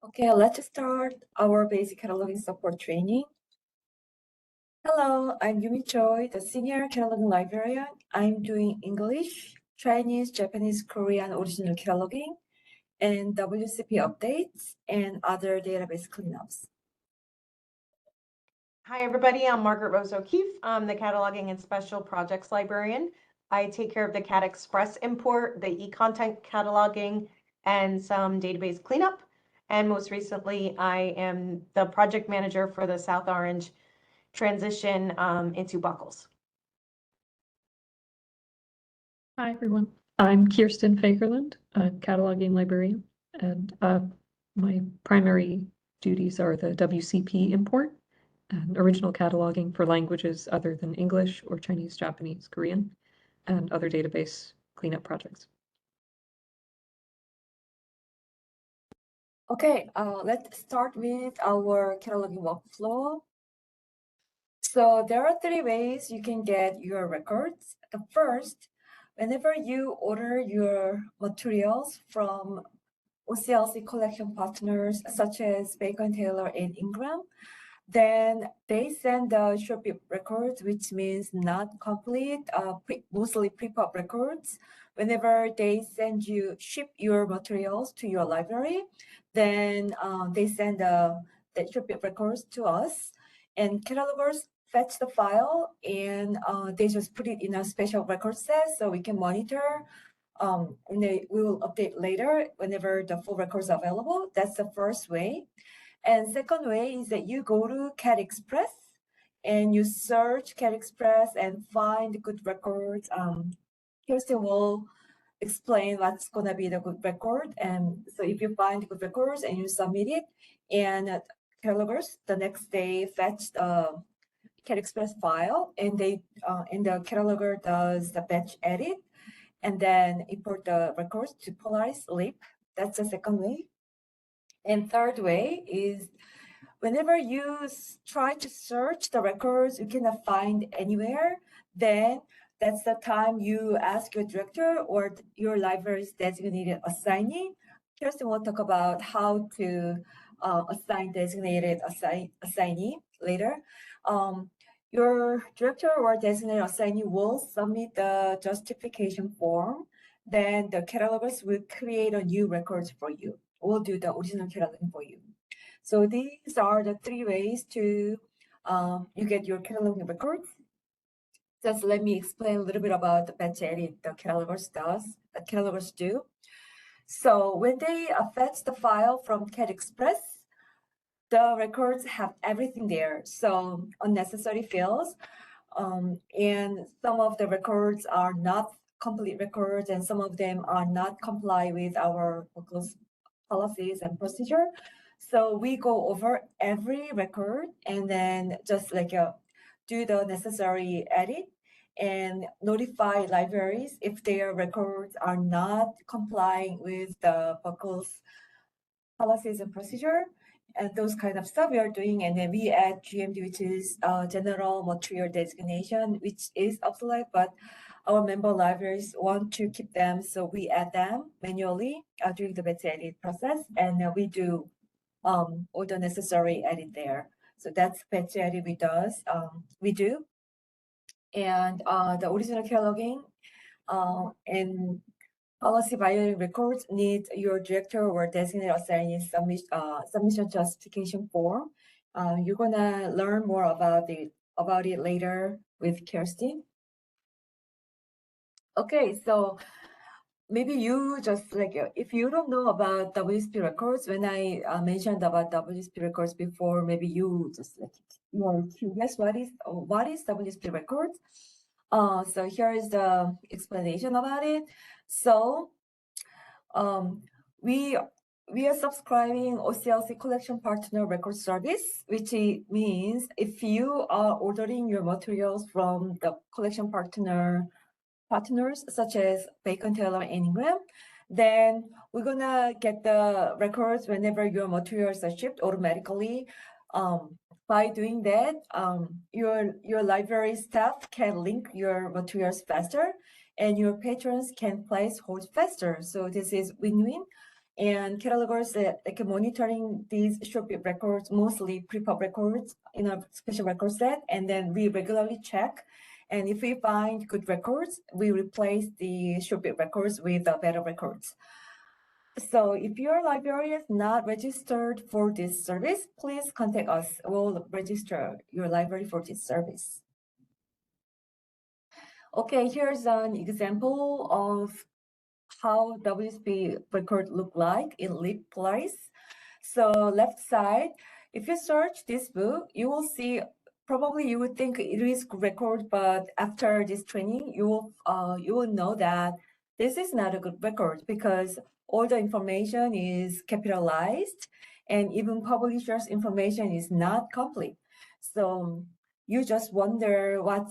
Okay, let's start our basic cataloging support training. Hello, I'm Yumi Choi, the senior cataloging librarian. I'm doing English, Chinese, Japanese, Korean original cataloging, and WCP updates and other database cleanups. Hi, everybody. I'm Margaret Rose O'Keefe. I'm the Cataloging and Special Projects Librarian. I take care of the Cat Express import, the e-content cataloging, and some database cleanup. And most recently, I am the project manager for the South Orange transition into Buckles. Hi, everyone. I'm Kirsten Fagerland, a cataloging librarian, and my primary duties are the WCP import and original cataloging for languages other than English or Chinese, Japanese, Korean, and other database cleanup projects. Okay, let's start with our cataloging workflow. So there are 3 ways you can get your records. The first, whenever you order your materials from OCLC collection partners such as Bacon Taylor and Ingram, then they send the short records, which means not complete, mostly pre-pub records. Whenever they ship your materials to your library, then they send the short records to us, and catalogers fetch the file and they just put it in a special record set so we can monitor. And we will update later whenever the full records are available. That's the first way. And second way is that you go to Cat Express and you search Cat Express and find good records. Kirsten will explain what's gonna be the good record. And so if you find good records and you submit it, and catalogers the next day fetch the Cat Express file, and the cataloger does the batch edit, and then import the records to Polaris LIP. That's the second way. And third way is whenever you try to search the records you cannot find anywhere, then that's the time you ask your director or your library's designated assignee. Kirsten will talk about how to assign designated assignee later. Your director or designated assignee will submit the justification form. Then the catalogers will create a new records for you. We'll do the original cataloging for you. So these are the 3 ways to you get your cataloging records. Just let me explain a little bit about the batch edit the catalogers do. So when they fetch the file from Cat Express, the records have everything there. So unnecessary fields, and some of the records are not complete records, and some of them are not comply with our policies and procedure. So we go over every record and then just like do the necessary edit and notify libraries if their records are not complying with the Buckles policies and procedure and those kind of stuff we are doing. And then we add GMD, which is general material designation, which is obsolete, but our member libraries want to keep them, so we add them manually during the batch edit process, and we do all the necessary edit there. So that's batch edit we do. And the original cataloging and policy violating records need your director or designated assignee submission justification form. You're gonna learn more about it later with Kirsten. Okay, so maybe you just like if you don't know about WSP records, when I mentioned about WSP records before, maybe you just like you're curious what is WSP records. So here is the explanation about it. So we are subscribing OCLC Collection Partner Record Service, which means if you are ordering your materials from the collection partners such as Bacon, Taylor, and Ingram, then we're gonna get the records whenever your materials are shipped automatically. By doing that, your library staff can link your materials faster, and your patrons can place holds faster. So this is win-win. And catalogers like monitoring these short bit records, mostly pre-pub records in a special record set, and then we regularly check. And if we find good records, we replace the short bit records with better records. So if your library is not registered for this service, please contact us. We'll register your library for this service. Okay, here's an example of how WSP record look like in LibPlace. So left side, if you search this book, you will see, probably you would think it is record, but after this training, you will know that this is not a good record because all the information is capitalized and even publisher's information is not complete. So you just wonder what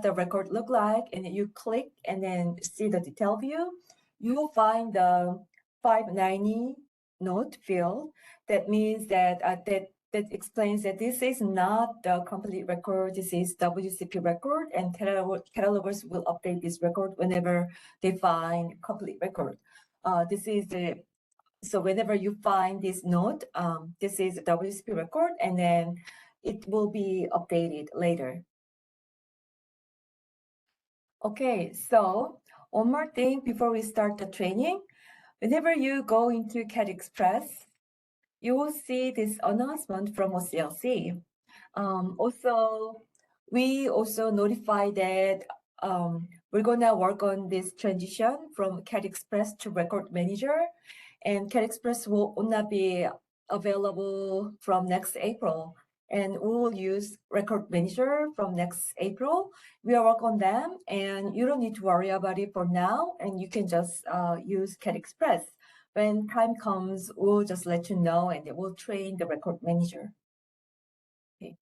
the record look like, and you click and then see the detail view. You will find the 590 note field. That means that that explains that this is not the complete record. This is WCP record, and catalogers will update this record whenever they find complete record. So whenever you find this note, this is a WCP record, and then it will be updated later. Okay, so one more thing before we start the training. Whenever you go into CAT Express, you will see this announcement from OCLC. We also notify that we're gonna work on this transition from CAT Express to Record Manager, and CAT Express will not be available from next April, and we will use Record Manager from next April. We are working on them, and you don't need to worry about it for now, and you can just use CAT Express. When time comes, we'll just let you know, and we'll train the Record Manager. Okay.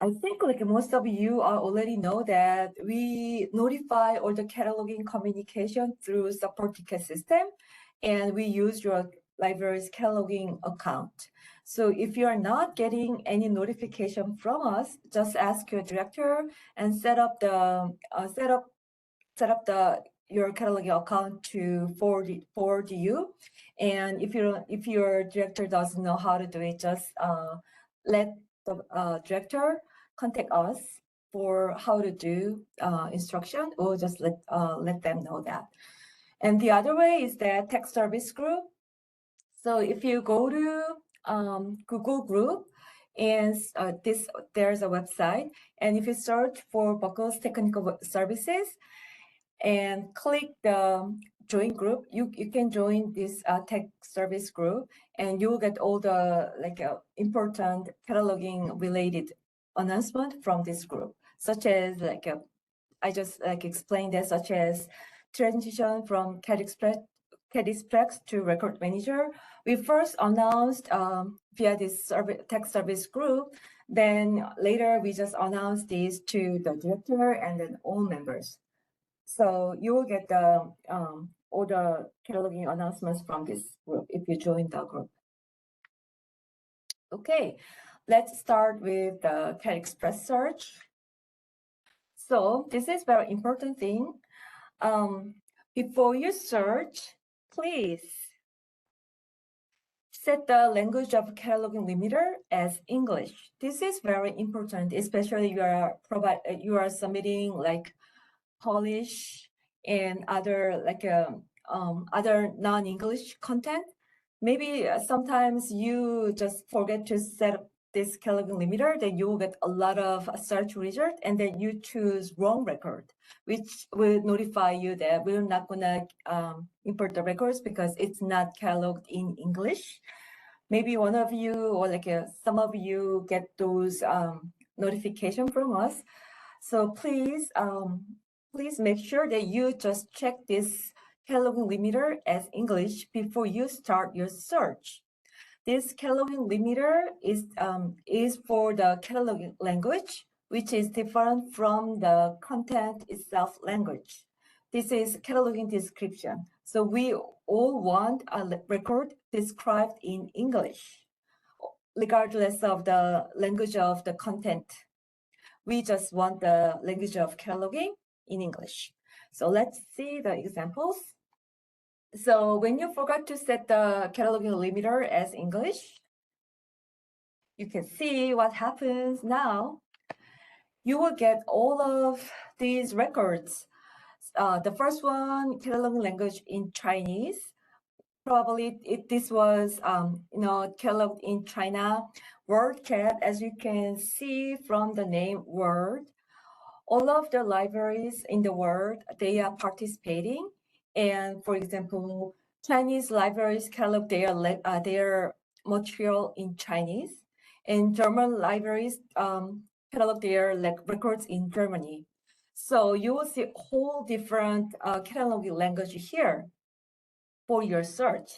I think like most of you already know that we notify all the cataloging communication through support ticket system, and we use your library's cataloging account. So if you are not getting any notification from us, just ask your director and set up your cataloging account to forward you. And if your director doesn't know how to do it, just let the director contact us for how to do instruction, or just let them know that. And the other way is that tech service group. So if you go to Google Group, and there's a website, and if you search for Buckles Technical Services and click the join group, you can join this tech service group, and you will get all the important cataloging related announcement from this group, such as I just explained that, such as transition from CAT Express to Record Manager. We first announced via this tech service group, then later we just announced this to the director and then all members. So you will get the all the cataloging announcements from this group if you join the group. Okay, let's start with the CAT Express search. So this is very important thing. Before you search, please set the language of cataloging limiter as English. This is very important, especially you are submitting like Polish and other other non-English content. Maybe sometimes you just forget to set up this cataloging limiter, then you will get a lot of search result, and then you choose wrong record, which will notify you that we're not gonna import the records because it's not cataloged in English. Maybe one of you or some of you get those notification from us. So please make sure that you just check this cataloging limiter as English before you start your search. This cataloging limiter is for the cataloging language, which is different from the content itself language. This is cataloging description. So we all want a record described in English, regardless of the language of the content. We just want the language of cataloging in English. So let's see the examples. So when you forgot to set the cataloging limiter as English, you can see what happens now. You will get all of these records. The first one, cataloging language in Chinese. Probably this was, cataloged in China. WorldCat, as you can see from the name World, all of the libraries in the world, they are participating. And for example, Chinese libraries catalog their material in Chinese, and German libraries catalog their records in Germany. So you will see a whole different cataloging language here for your search.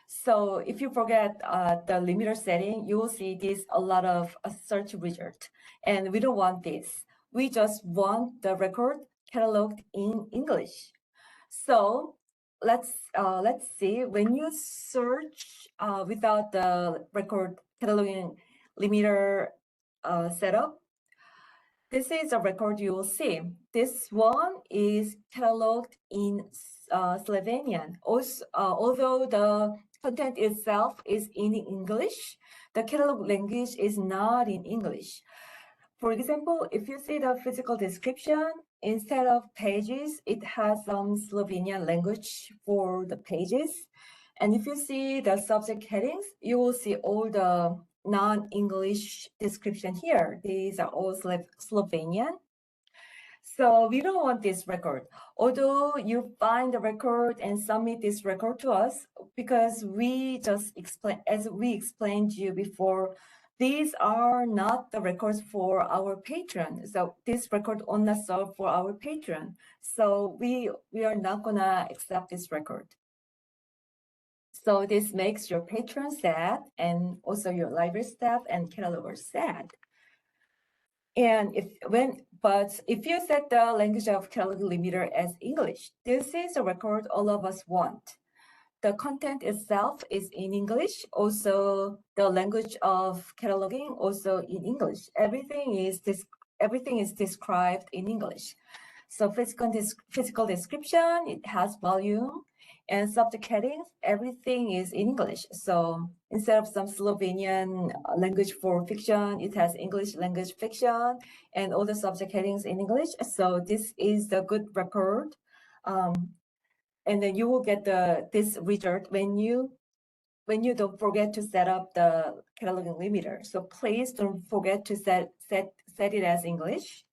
So if you forget the limiter setting, you will see this a lot of search result, and we don't want this. We just want the record cataloged in English. So let's see, when you search without the record cataloging limiter setup, this is a record you will see. This one is cataloged in Slovenian. Also, although the content itself is in English, the catalog language is not in English. For example, if you see the physical description, instead of pages, it has some Slovenian language for the pages. And if you see the subject headings, you will see all the non-English description here. These are all Slovenian. So we don't want this record. Although you find the record and submit this record to us, because we just explain, as we explained to you before, these are not the records for our patron. So this record only serve for our patron. So we are not gonna accept this record. So this makes your patron sad, and also your library staff and catalogers sad. And if you set the language of cataloging limiter as English, this is a record all of us want. The content itself is in English, also the language of cataloging also in English. Everything is described in English. So physical description, it has volume, and subject headings, everything is in English. So instead of some Slovenian language for fiction, it has English language fiction, and all the subject headings in English. So this is the good record. And then you will get this result when you don't forget to set up the cataloging limiter. So please don't forget to set it as English.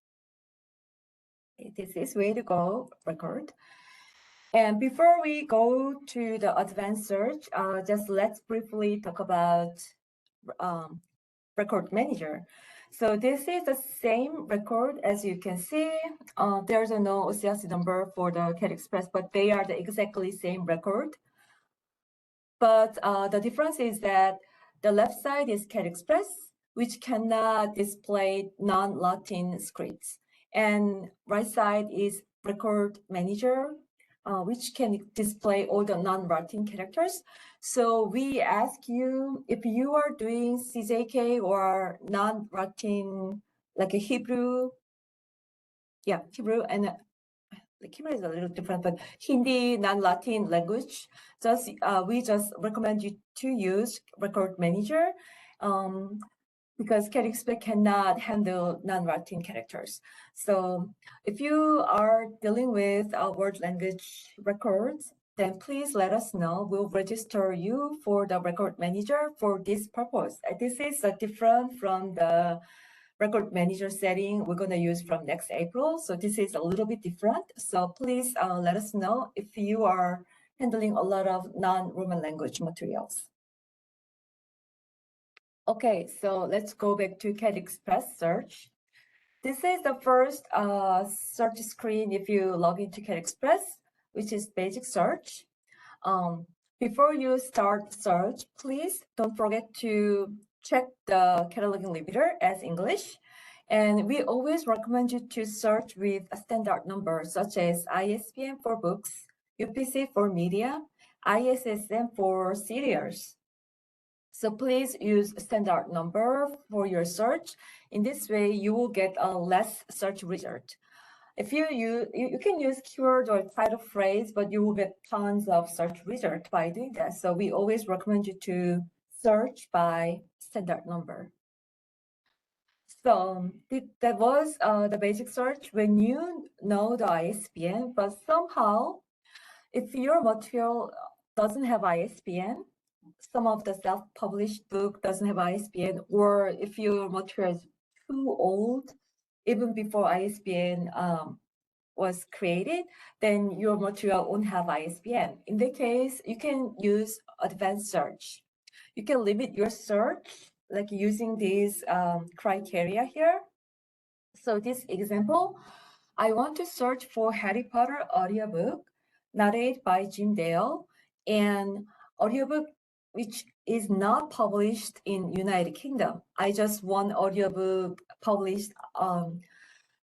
This is way to go record. And before we go to the advanced search, just let's briefly talk about record manager. So this is the same record, as you can see. There's no OCLC number for the Cat Express, but they are the exactly same record. But the difference is that the left side is Cat Express, which cannot display non-Latin scripts. And right side is record manager, which can display all the non-Latin characters. So we ask you, if you are doing CJK or non-Latin, like a Hebrew, Hebrew, and like Hebrew is a little different, but Hindi, non-Latin language, we just recommend you to use record manager, because Cat Express cannot handle non-Latin characters. So if you are dealing with word language records, then please let us know. We'll register you for the record manager for this purpose. This is different from the record manager setting we're going to use from next April. So this is a little bit different. So please let us know if you are handling a lot of non-Roman language materials. Okay, so let's go back to Cat Express search. This is the first search screen if you log into Cat Express, which is basic search. Before you start search, please don't forget to check the cataloging limiter as English. And we always recommend you to search with a standard number, such as ISBN for books, UPC for media, ISSN for serials. So please use standard number for your search. In this way, you will get a less search result. If you can use keyword or title phrase, but you will get tons of search results by doing that. So we always recommend you to search by standard number. So that was the basic search when you know the ISBN, but somehow if your material doesn't have ISBN, some of the self-published book doesn't have ISBN, or if your material is too old, even before ISBN was created, then your material won't have ISBN. In that case, you can use advanced search. You can limit your search like using these criteria here. So this example, I want to search for Harry Potter audiobook narrated by Jim Dale, and audiobook which is not published in United Kingdom. I just want audiobook published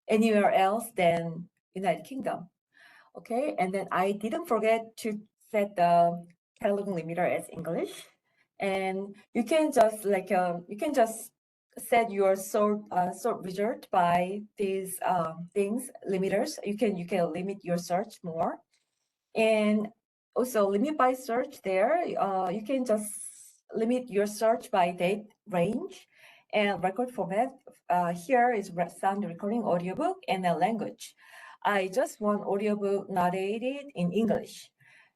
anywhere else than United Kingdom. Okay, and then I didn't forget to set the cataloging limiter as English, and you can just set your sort result by these things limiters. You can limit your search more, and also limit by search there. You can just limit your search by date range and record format. Here is sound recording audiobook and a language. I just want audiobook narrated in English.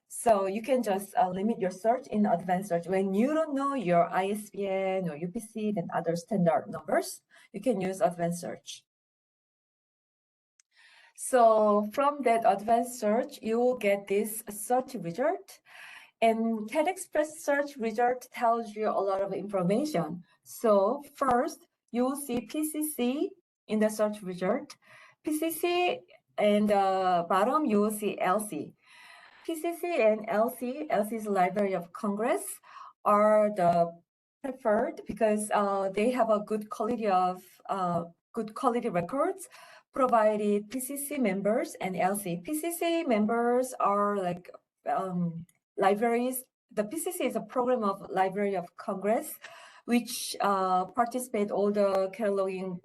So you can just limit your search in advanced search. When you don't know your ISBN or UPC and other standard numbers, you can use advanced search. So from that advanced search, you will get this search result. And Cat Express search result tells you a lot of information. So first, you will see PCC in the search result. PCC and the bottom, you will see LC. PCC and LC's Library of Congress are the preferred because they have a good quality records provided PCC members and LC. PCC members are like libraries. The PCC is a program of Library of Congress, which participate all the cataloging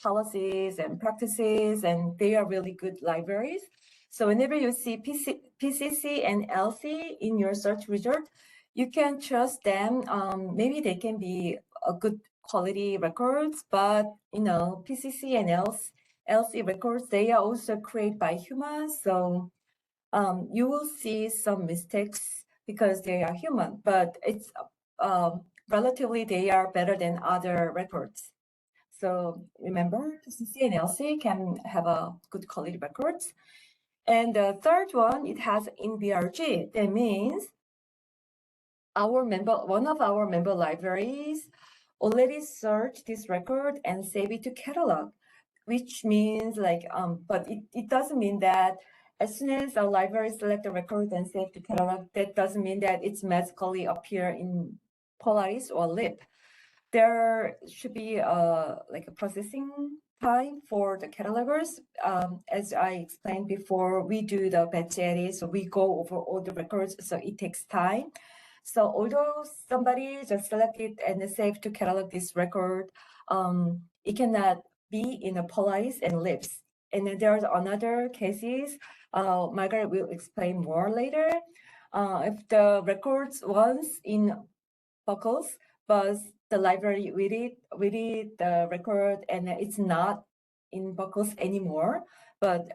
policies and practices, and they are really good libraries. So whenever you see PCC and LC in your search result, you can trust them. Maybe they can be a good quality records, but PCC and LC records, they are also created by humans. So you will see some mistakes because they are human, but it's relatively they are better than other records. So remember, PCC and LC can have a good quality records. And the third one, it has INBRG. That means one of our member libraries already searched this record and save it to catalog, which means but it doesn't mean that as soon as a library select the record and save to catalog, that doesn't mean that it's magically appear in Polaris or LIP. There should be a processing time for the catalogers. As I explained before, we do the batch edit, so we go over all the records, so it takes time. So although somebody just selected and save to catalog this record, it cannot be in a Polaris and LIPS. And then there's another cases, Margaret will explain more later. If the records once in Buckles, but the library read it the record and it's not in Buckles anymore, but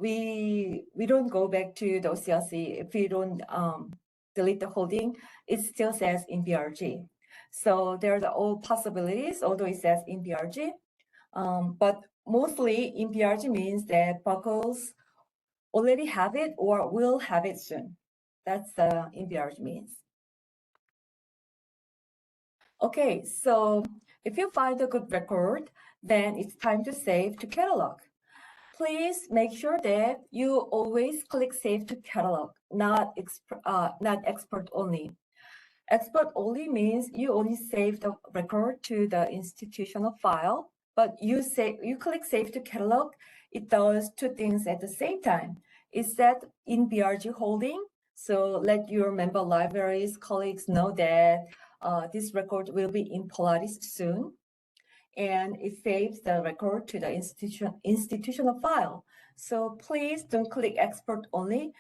we don't go back to the OCLC if we don't delete the holding, it still says in BRG. So there's all possibilities, although it says in BRG, but mostly in BRG means that Buckles already have it or will have it soon. That's in BRG means. Okay, so if you find a good record, then it's time to save to catalog. Please make sure that you always click Save to Catalog, not export only. Export only means you only save the record to the institutional file, but you click Save to Catalog, it does two things at the same time. It's set in BRG holding, so let your member libraries colleagues know that this record will be in Polaris soon. and it saves the record to the institutional file. So please don't click export only.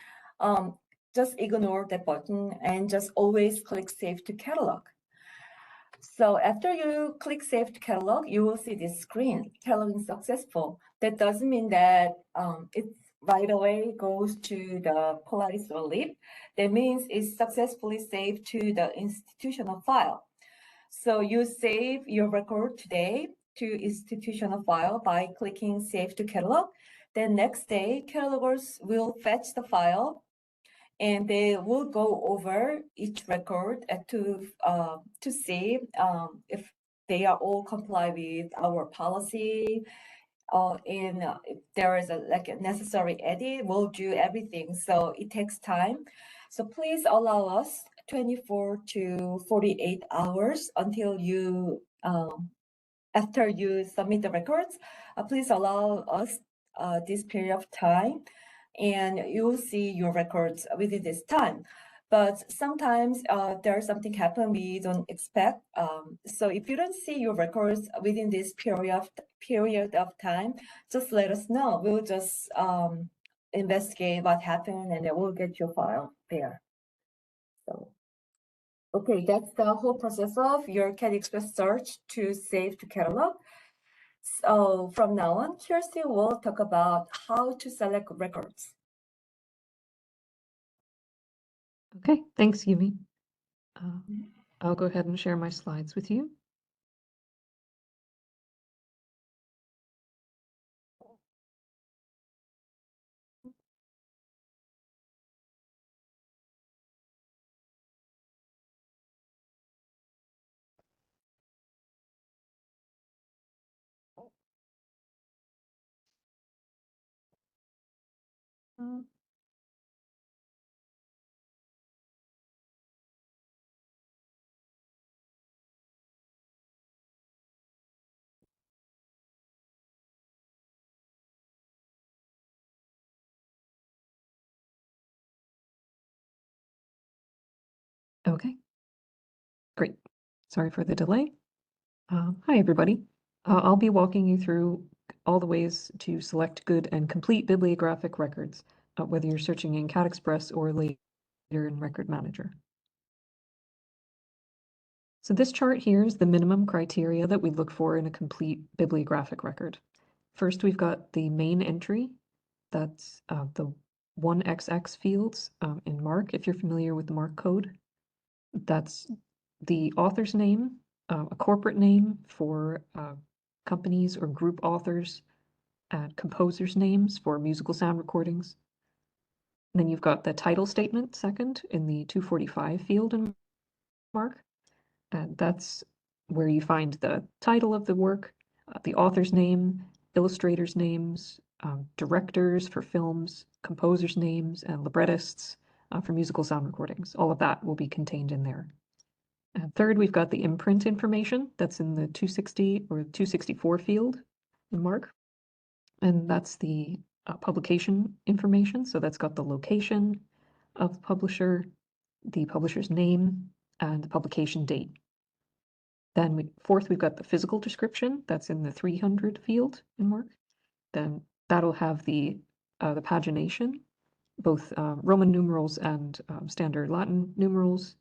Just ignore that button and just always click Save to Catalog. So after you click Save to Catalog, you will see this screen, cataloging successful. That doesn't mean that it right away goes to the Polaris or LIB. That means it's successfully saved to the institutional file. So you save your record today to institutional file by clicking Save to Catalog. Then next day, catalogers will fetch the file and they will go over each record to see if they are all comply with our policy. And if there is a necessary edit, we'll do everything. So it takes time. So please allow us 24 to 48 hours until you after you submit the records. Please allow us this period of time, and you'll see your records within this time. But sometimes there's something happen we don't expect. So if you don't see your records within this period of time, just let us know. We'll just investigate what happened, and then we'll get your file there. So, okay, that's the whole process of your CAT Express search to save to catalog. So from now on, Kirsty will talk about how to select records. Okay, thanks, Yumi. I'll go ahead and share my slides with you. Okay, great. Sorry for the delay. Hi, everybody. I'll be walking you through all the ways to select good and complete bibliographic records, whether you're searching in CAT Express or later in Record Manager. So this chart here is the minimum criteria that we look for in a complete bibliographic record. First, we've got the main entry. That's the 1XX fields in MARC, if you're familiar with the MARC code. That's the author's name, a corporate name for companies or group authors, and composers' names for musical sound recordings. And then you've got the title statement second in the 245 field in MARC. And that's where you find the title of the work, the author's name, illustrators' names, directors for films, composers' names, and librettists for musical sound recordings. All of that will be contained in there. Third, we've got the imprint information that's in the 260 or 264 field in MARC. And that's the publication information. So that's got the location of the publisher, the publisher's name, and the publication date. Then fourth, we've got the physical description that's in the 300 field in MARC. Then that'll have the pagination, both Roman numerals and standard Latin numerals.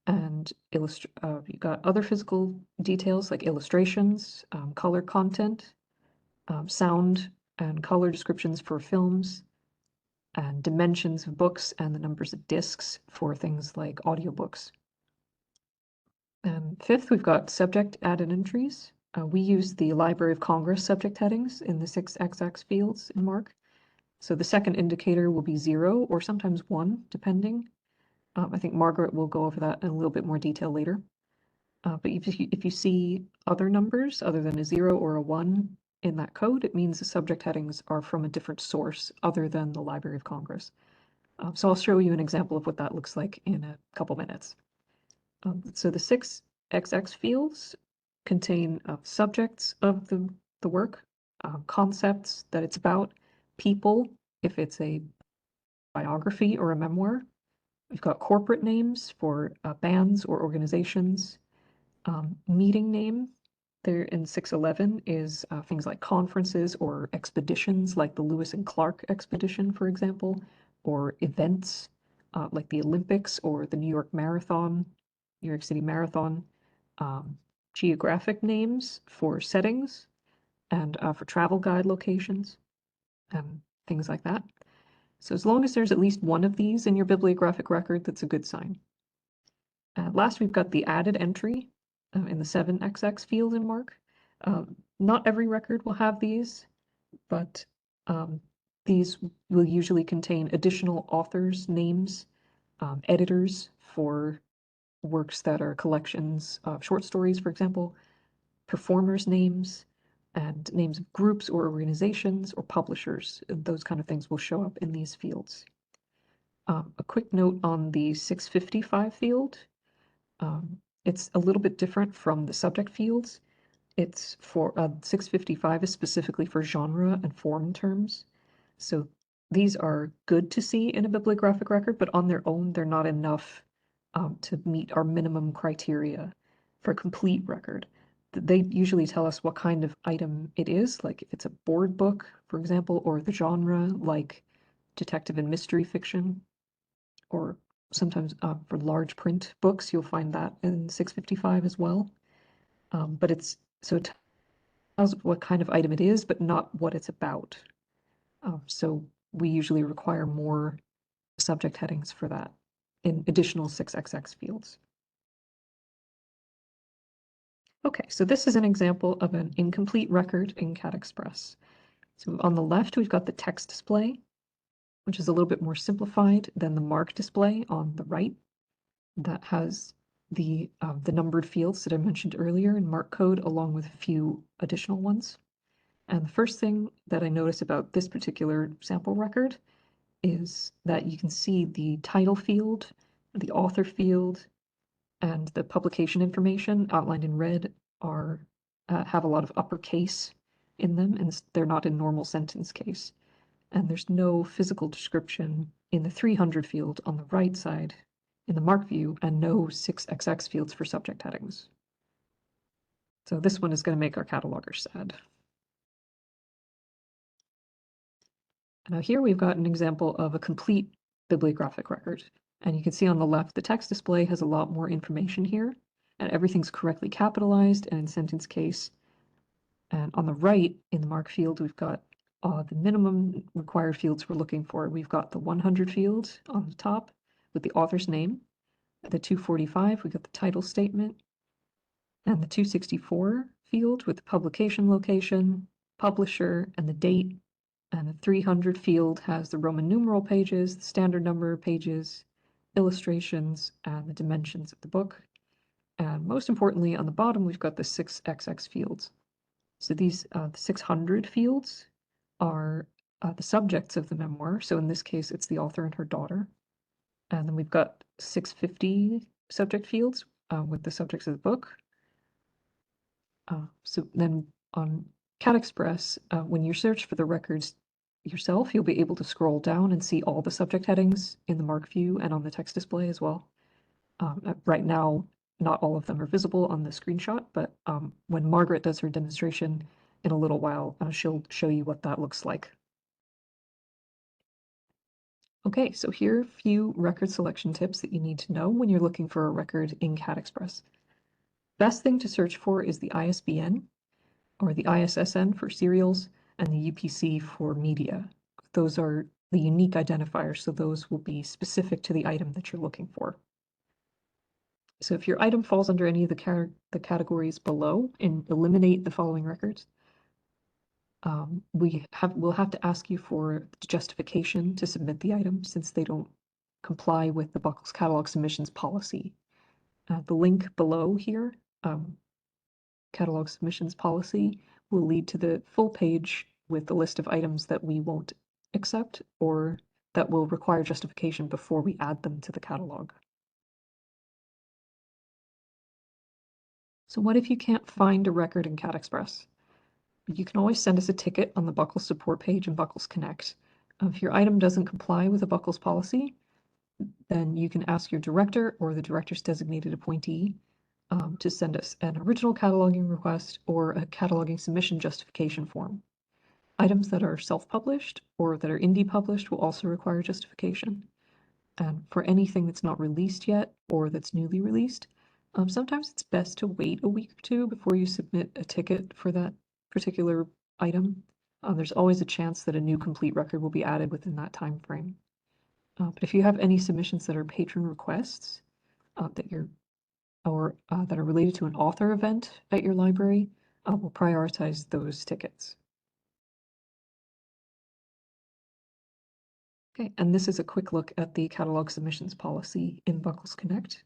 And you've got other physical details like illustrations, color content, sound and color descriptions for films, and dimensions of books and the numbers of discs for things like audiobooks. And fifth, we've got subject added entries. We use the Library of Congress subject headings in the 6XX fields in MARC. So the second indicator will be 0 or sometimes 1, depending. I think Margaret will go over that in a little bit more detail later. But if you see other numbers other than a 0 or a 1 in that code, it means the subject headings are from a different source other than the Library of Congress. So I'll show you an example of what that looks like in a couple minutes. So the 6XX fields contain subjects of the work, concepts that it's about, people, if it's a biography or a memoir. We've got corporate names for bands or organizations, meeting name, there in 611 is things like conferences or expeditions, like the Lewis and Clark expedition, for example, or events like the Olympics or the New York City Marathon, geographic names for settings and for travel guide locations, things like that. So as long as there's at least one of these in your bibliographic record, that's a good sign. Last, we've got the added entry in the 7XX field in MARC. Not every record will have these, but these will usually contain additional authors' names, editors for works that are collections of short stories, for example, performers' names, and names of groups or organizations or publishers. Those kind of things will show up in these fields. A quick note on the 655 field. It's a little bit different from the subject fields. It's for 655 is specifically for genre and form terms. So these are good to see in a bibliographic record, but on their own, they're not enough to meet our minimum criteria for a complete record. They usually tell us what kind of item it is, like if it's a board book, for example, or the genre, like detective and mystery fiction, or sometimes for large print books, you'll find that in 655 as well. But it tells what kind of item it is, but not what it's about. So we usually require more subject headings for that in additional 6XX fields. Okay, so this is an example of an incomplete record in Cat Express. So on the left, we've got the text display, which is a little bit more simplified than the MARC display on the right. That has the numbered fields that I mentioned earlier in MARC code, along with a few additional ones. And the first thing that I notice about this particular sample record is that you can see the title field, the author field, and the publication information outlined in red are have a lot of uppercase in them, and they're not in normal sentence case. And there's no physical description in the 300 field on the right side in the MARC view, and no 6XX fields for subject headings. So this one is going to make our catalogers sad. Now here we've got an example of a complete bibliographic record. And you can see on the left, the text display has a lot more information here, and everything's correctly capitalized and in sentence case. And on the right, in the MARC field, we've got the minimum required fields we're looking for. We've got the 100 field on the top with the author's name. At the 245, we've got the title statement. And the 264 field with the publication location, publisher, and the date. And the 300 field has the Roman numeral pages, the standard number of pages, illustrations, and the dimensions of the book. And most importantly, on the bottom, we've got the 6XX fields. So these, the 600 fields are the subjects of the memoir. So in this case, it's the author and her daughter. And then we've got 650 subject fields with the subjects of the book. So then on Cat Express, when you search for the records yourself, you'll be able to scroll down and see all the subject headings in the MARC view and on the text display as well. Right now, not all of them are visible on the screenshot, but when Margaret does her demonstration in a little while, she'll show you what that looks like. Okay, so here are a few record selection tips that you need to know when you're looking for a record in Cat Express. Best thing to search for is the ISBN, or the ISSN for serials, and the UPC for media. Those are the unique identifiers, so those will be specific to the item that you're looking for. So if your item falls under any of the categories below, and eliminate the following records, we'll have to ask you for justification to submit the item, since they don't comply with the Buckles Catalog Submissions Policy. The link below here, Catalog Submissions Policy, will lead to the full page with the list of items that we won't accept or that will require justification before we add them to the catalog. So what if you can't find a record in Cat Express? You can always send us a ticket on the Buckles support page in Buckles Connect. If your item doesn't comply with a Buckles policy, then you can ask your director or the director's designated appointee to send us an original cataloging request or a cataloging submission justification form. Items that are self-published or that are indie published will also require justification. And for anything that's not released yet or that's newly released, sometimes it's best to wait a week or two before you submit a ticket for that particular item. There's always a chance that a new complete record will be added within that time frame. But if you have any submissions that are patron requests that are related to an author event at your library, we'll prioritize those tickets. Okay, and this is a quick look at the catalog submissions policy in Buckles Connect.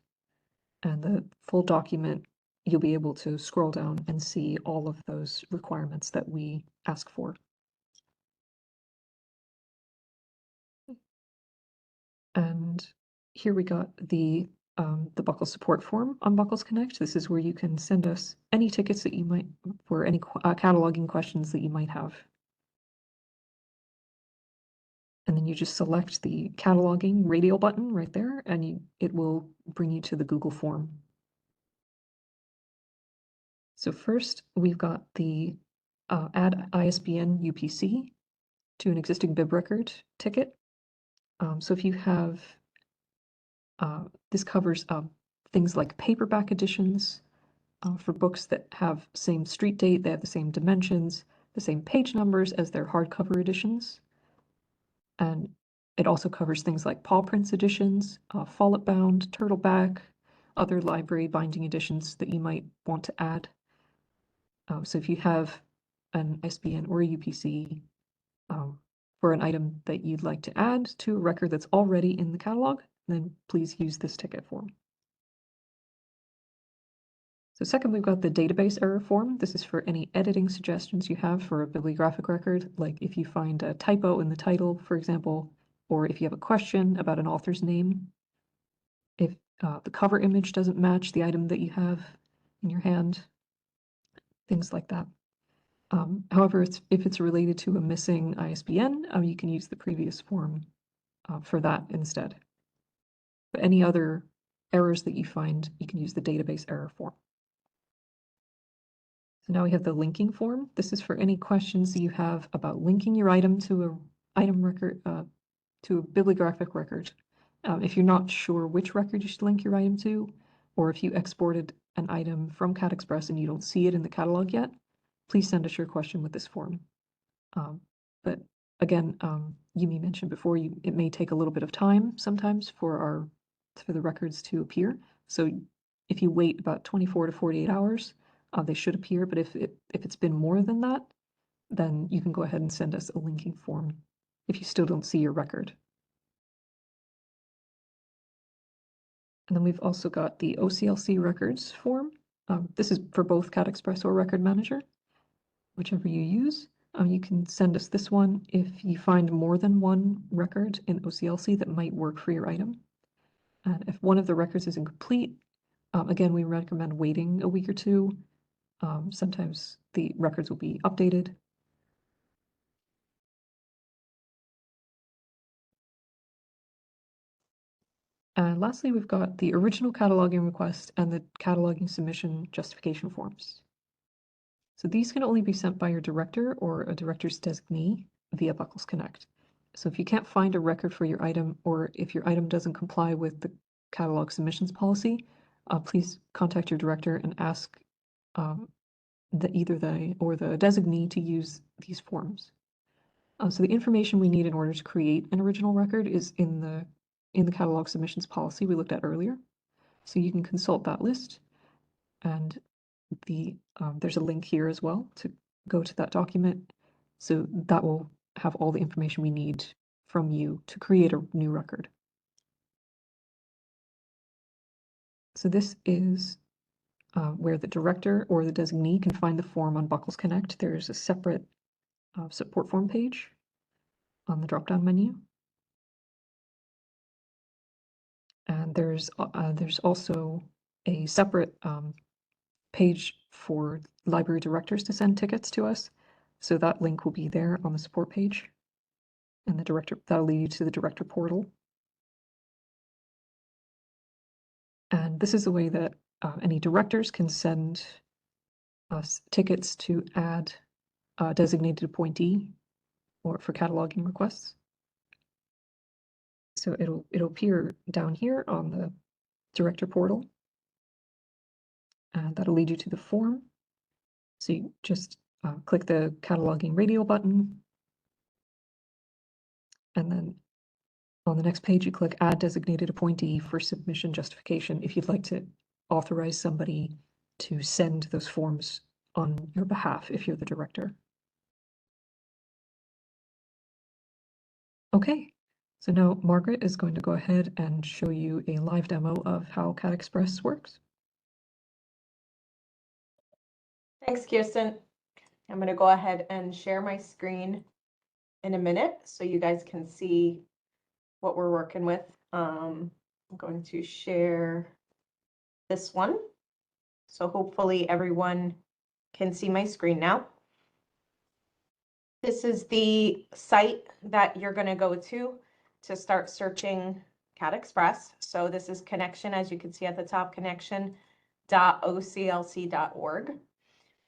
And the full document, you'll be able to scroll down and see all of those requirements that we ask for. And here we got the Buckles support form on Buckles Connect. This is where you can send us any tickets that you might, for any cataloging questions that you might have. And then you just select the cataloging radial button right there, and it will bring you to the Google form. So first, we've got the add ISBN UPC to an existing bib record ticket. So if you have, this covers things like paperback editions for books that have same street date, they have the same dimensions, the same page numbers as their hardcover editions. And it also covers things like paw prints editions, follett bound, turtleback, other library binding editions that you might want to add. So if you have an ISBN or a UPC for an item that you'd like to add to a record that's already in the catalog, then please use this ticket form. So second, we've got the database error form. This is for any editing suggestions you have for a bibliographic record, like if you find a typo in the title, for example, or if you have a question about an author's name, if the cover image doesn't match the item that you have in your hand, things like that. However, if it's related to a missing ISBN, you can use the previous form for that instead. But any other errors that you find, you can use the database error form. So now we have the linking form. This is for any questions you have about linking your item to a item record, to a bibliographic record. If you're not sure which record you should link your item to, or if you exported an item from Cat Express and you don't see it in the catalog yet, please send us your question with this form. But again, Yumi mentioned before, it may take a little bit of time sometimes for the records to appear. So if you wait about 24 to 48 hours, they should appear. But if it's been more than that, then you can go ahead and send us a linking form if you still don't see your record. And then we've also got the OCLC records form. This is for both Cat Express or Record Manager, whichever you use. You can send us this one if you find more than one record in OCLC that might work for your item. And if one of the records is incomplete, again, we recommend waiting a week or two. Sometimes the records will be updated. And lastly, we've got the original cataloging request and the cataloging submission justification forms. So these can only be sent by your director or a director's designee via Buckles Connect. So if you can't find a record for your item, or if your item doesn't comply with the catalog submissions policy, please contact your director and ask either they or the designee to use these forms. So the information we need in order to create an original record is in the catalog submissions policy we looked at earlier. So you can consult that list, and there's a link here as well to go to that document. So that will have all the information we need from you to create a new record. So this is where the director or the designee can find the form on Buckles Connect. There's a separate support form page on the drop-down menu. And there's also a separate page for library directors to send tickets to us. So that link will be there on the support page. And that'll lead you to the director portal. And this is the way that any directors can send us tickets to add a designated appointee or for cataloging requests. So it'll appear down here on the director portal, and that'll lead you to the form. So you just click the cataloging radial button, and then on the next page you click add designated appointee for submission justification if you'd like to authorize somebody to send those forms on your behalf if you're the director. Okay, so now Margaret is going to go ahead and show you a live demo of how Cat Express works. Thanks, Kirsten. I'm going to go ahead and share my screen in a minute so you guys can see what we're working with. I'm going to share this one. So hopefully everyone can see my screen now. This is the site that you're going to go to start searching Cat Express. So this is connection, as you can see at the top, connection.oclc.org.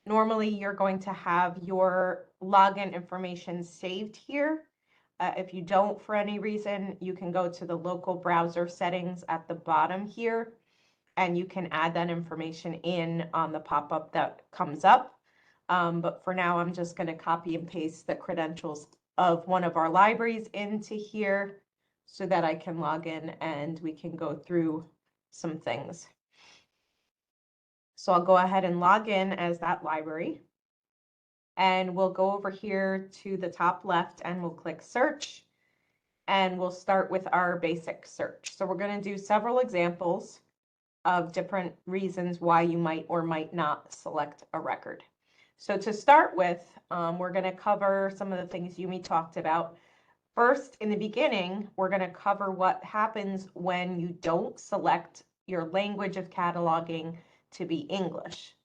Normally, you're going to have your login information saved here. If you don't, for any reason, you can go to the local browser settings at the bottom here, and you can add that information in on the pop-up that comes up. But for now, I'm just going to copy and paste the credentials of one of our libraries into here so that I can log in and we can go through some things. So I'll go ahead and log in as that library. And we'll go over here to the top left and we'll click search. And we'll start with our basic search. So we're going to do several examples of different reasons why you might or might not select a record. So to start with, we're going to cover some of the things Yumi talked about. First, in the beginning, we're going to cover what happens when you don't select your language of cataloging to be English.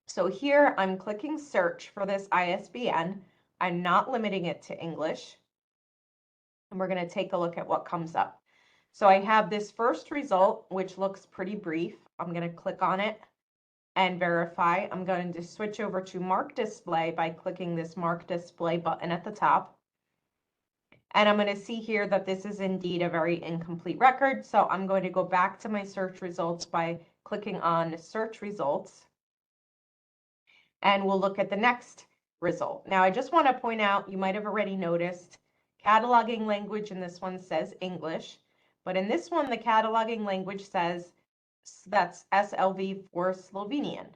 So here I'm clicking search for this ISBN. I'm not limiting it to English. And we're going to take a look at what comes up. So I have this first result, which looks pretty brief. I'm going to click on it and verify. I'm going to switch over to Mark Display by clicking this Mark Display button at the top. And I'm going to see here that this is indeed a very incomplete record. So I'm going to go back to my search results by clicking on Search Results. And we'll look at the next result. Now, I just want to point out, you might have already noticed, cataloging language in this one says English. But in this one, the cataloging language says that's SLV for Slovenian.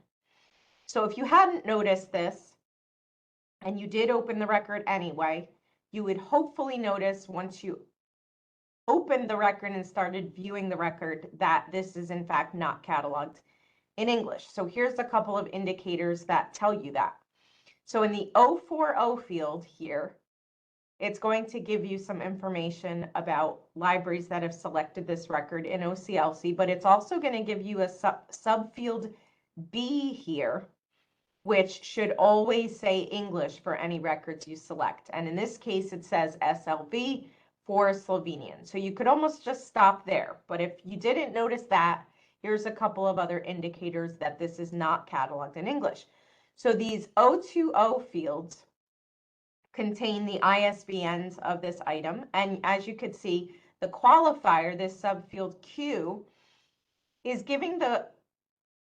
So if you hadn't noticed this, and you did open the record anyway, you would hopefully notice once you opened the record and started viewing the record that this is in fact not cataloged in English. So here's a couple of indicators that tell you that. So in the 040 field here, it's going to give you some information about libraries that have selected this record in OCLC, but it's also going to give you a subfield B here, which should always say English for any records you select. And in this case, it says SLV for Slovenian. So you could almost just stop there. But if you didn't notice that, here's a couple of other indicators that this is not cataloged in English. So these 020 fields contain the ISBNs of this item. And as you could see, the qualifier, this subfield Q, is giving the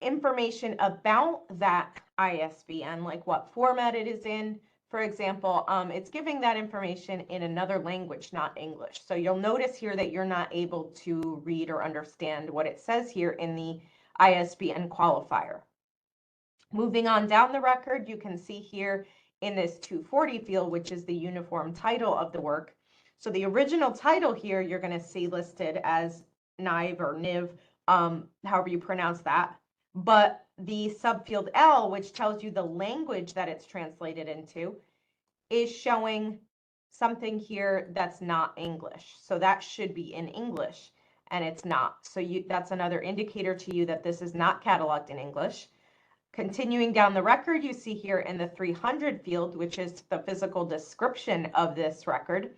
information about that ISBN, like what format it is in. For example, it's giving that information in another language, not English. So you'll notice here that you're not able to read or understand what it says here in the ISBN qualifier. Moving on down the record, you can see here in this 240 field, which is the uniform title of the work. So the original title here, you're going to see listed as NIV or NIV, however you pronounce that. But the subfield L, which tells you the language that it's translated into, is showing something here that's not English. So that should be in English, and it's not. So that's another indicator to you that this is not cataloged in English. Continuing down the record, you see here in the 300 field, which is the physical description of this record,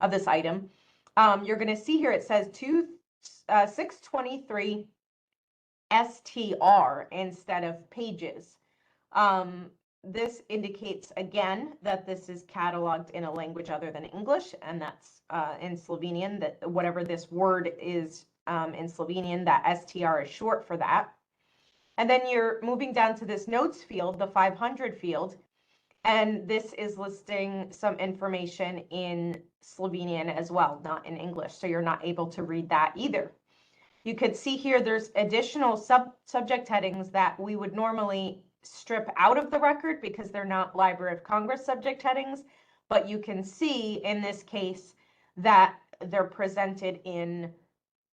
of this item, you're going to see here it says 623 STR instead of pages. This indicates again that this is cataloged in a language other than English, and that's in Slovenian, that whatever this word is in Slovenian, that STR is short for that. And then you're moving down to this notes field, the 500 field, and this is listing some information in Slovenian as well, not in English, so you're not able to read that either. You could see here there's additional subject headings that we would normally strip out of the record because they're not Library of Congress subject headings, but you can see in this case that they're presented in,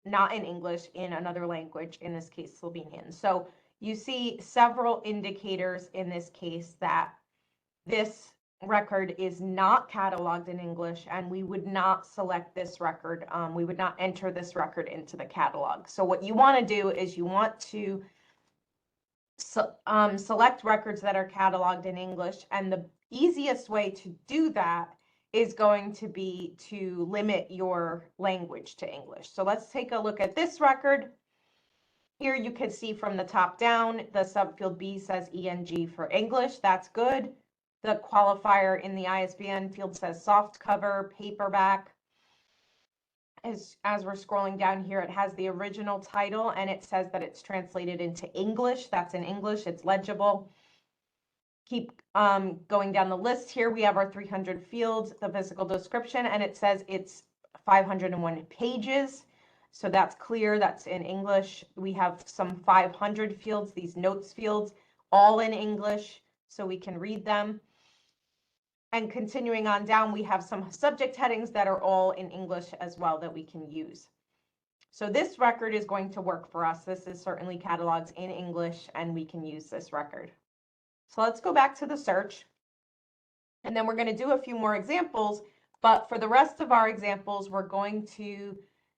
not in English, in another language, in this case Slovenian. So you see several indicators in this case that this record is not cataloged in English, and we would not select this record. We would not enter this record into the catalog. So what you want to do is you want to select records that are cataloged in English, and the easiest way to do that is going to be to limit your language to English. So let's take a look at this record. Here you can see from the top down, the subfield B says ENG for English. That's good. The qualifier in the ISBN field says soft cover, paperback. As we're scrolling down here, it has the original title and it says that it's translated into English. That's in English, it's legible. Keep going down the list here. We have our 300 fields, the physical description, and it says it's 501 pages. So that's clear, that's in English. We have some 500 fields, these notes fields, all in English, so we can read them. And continuing on down, we have some subject headings that are all in English as well that we can use. So this record is going to work for us. This is certainly cataloged in English, and we can use this record. So let's go back to the search, and then we're going to do a few more examples. But for the rest of our examples, we're going to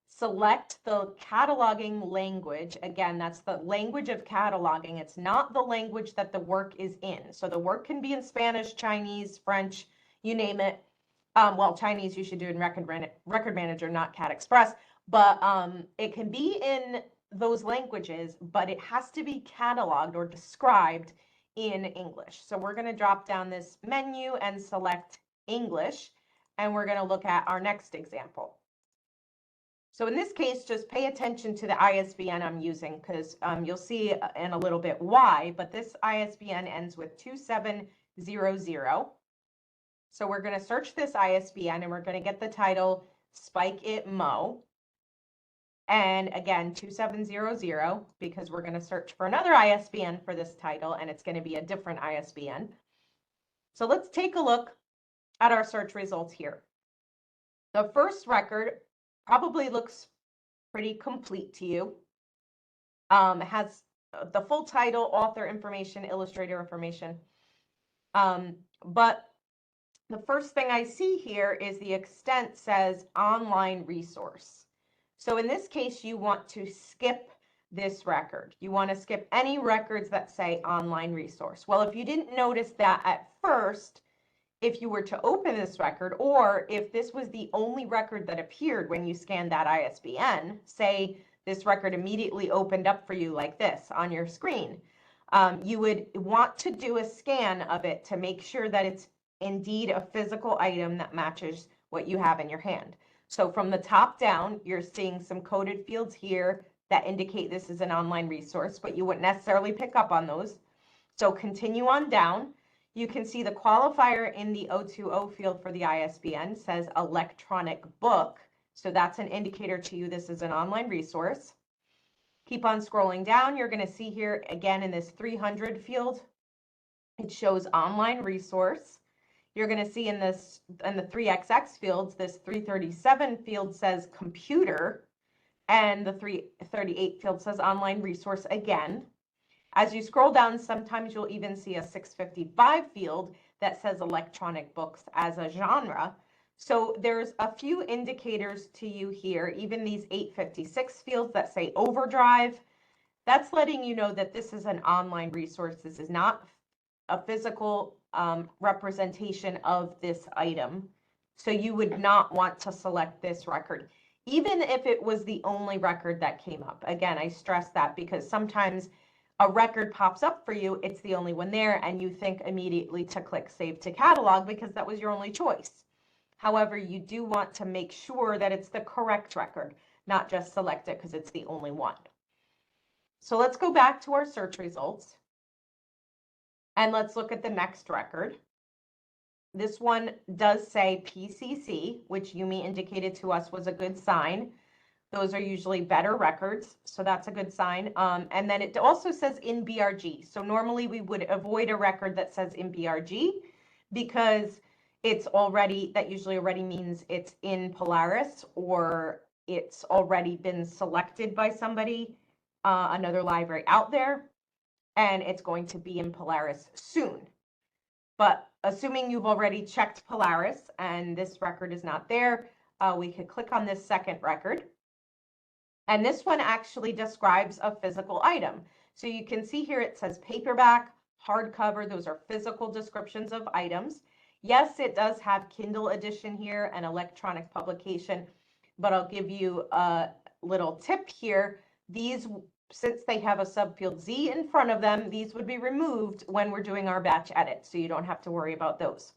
select the cataloging language. Again, that's the language of cataloging. It's not the language that the work is in. So the work can be in Spanish, Chinese, French, you name it. Well, Chinese you should do in Record Manager, not Cat Express. But it can be in those languages, but it has to be cataloged or described in English. So we're going to drop down this menu and select English, and we're going to look at our next example. So in this case, just pay attention to the ISBN I'm using, because you'll see in a little bit why, but this ISBN ends with 2700. So we're going to search this ISBN and we're going to get the title Spike It Mo. And again, 2700, because we're going to search for another ISBN for this title, and it's going to be a different ISBN. So let's take a look at our search results here. The first record probably looks pretty complete to you. It has the full title, author information, illustrator information. But the first thing I see here is the extent says online resource. So in this case, you want to skip this record. You want to skip any records that say online resource. Well, if you didn't notice that at first, if you were to open this record, or if this was the only record that appeared when you scanned that ISBN, say this record immediately opened up for you like this on your screen, you would want to do a scan of it to make sure that it's indeed a physical item that matches what you have in your hand. So from the top down, you're seeing some coded fields here that indicate this is an online resource, but you wouldn't necessarily pick up on those. So continue on down. You can see the qualifier in the 020 field for the ISBN says electronic book. So that's an indicator to you this is an online resource. Keep on scrolling down. You're going to see here again in this 300 field, it shows online resource. You're going to see in the 3XX fields, this 337 field says computer, and the 338 field says online resource again. As you scroll down, sometimes you'll even see a 655 field that says electronic books as a genre. So there's a few indicators to you here, even these 856 fields that say overdrive. That's letting you know that this is an online resource. This is not a physical representation of this item. So you would not want to select this record. even if it was the only record that came up. Again, I stress that because sometimes a record pops up for you, it's the only one there, and you think immediately to click Save to Catalog because that was your only choice. However, you do want to make sure that it's the correct record, not just select it because it's the only one. So let's go back to our search results and let's look at the next record. This one does say PCC, which Yumi indicated to us was a good sign. Those are usually better records, so that's a good sign. And then it also says in BRG. So normally we would avoid a record that says in BRG because it's already, that usually already means it's in Polaris or it's already been selected by somebody, another library out there, and it's going to be in Polaris soon. But assuming you've already checked Polaris and this record is not there, we could click on this second record. And this one actually describes a physical item. So you can see here it says paperback, hardcover, those are physical descriptions of items. Yes, it does have Kindle edition here and electronic publication, but I'll give you a little tip here. These, since they have a subfield Z in front of them, these would be removed when we're doing our batch edit, so you don't have to worry about those.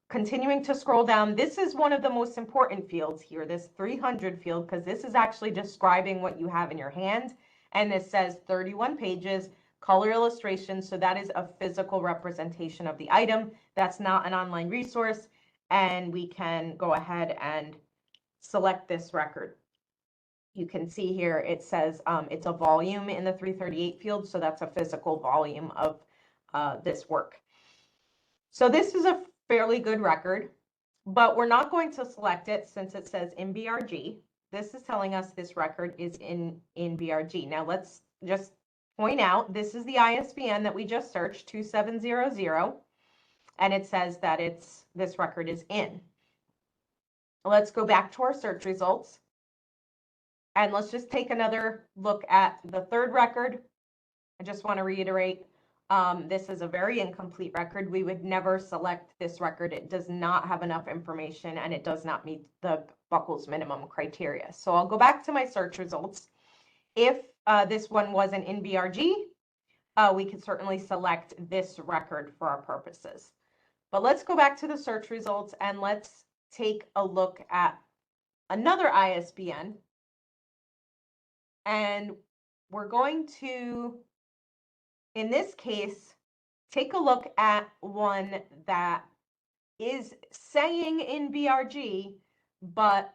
Continuing to scroll down, this is one of the most important fields here, this 300 field, because this is actually describing what you have in your hand. And this says 31 pages, color illustration. So that is a physical representation of the item. That's not an online resource. And we can go ahead and select this record. You can see here it says it's a volume in the 338 field. So that's a physical volume of this work. So this is a fairly good record, but we're not going to select it since it says in BRG. This is telling us this record is in BRG. Now let's just point out, this is the ISBN that we just searched, 2700, and it says that this record is in. Let's go back to our search results, and let's just take another look at the third record. I just want to reiterate, this is a very incomplete record. We would never select this record. It does not have enough information and it does not meet the Buckles minimum criteria. So I'll go back to my search results. If this one wasn't in BRG, we could certainly select this record for our purposes. But let's go back to the search results and let's take a look at another ISBN. And we're going to, in this case, take a look at one that is saying in BRG, but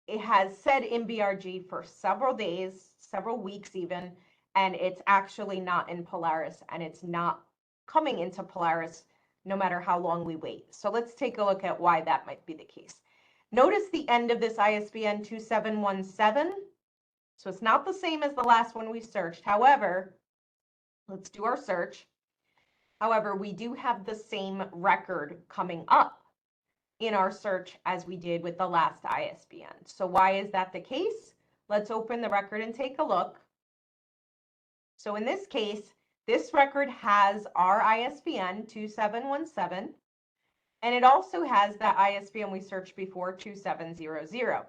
it has said in BRG for several days, several weeks even, and it's actually not in Polaris, and it's not coming into Polaris no matter how long we wait. So let's take a look at why that might be the case. Notice the end of this ISBN 2717. So it's not the same as the last one we searched. However, let's do our search. However, we do have the same record coming up in our search as we did with the last ISBN. So why is that the case? Let's open the record and take a look. So in this case, this record has our ISBN 2717, and it also has that ISBN we searched before, 2700.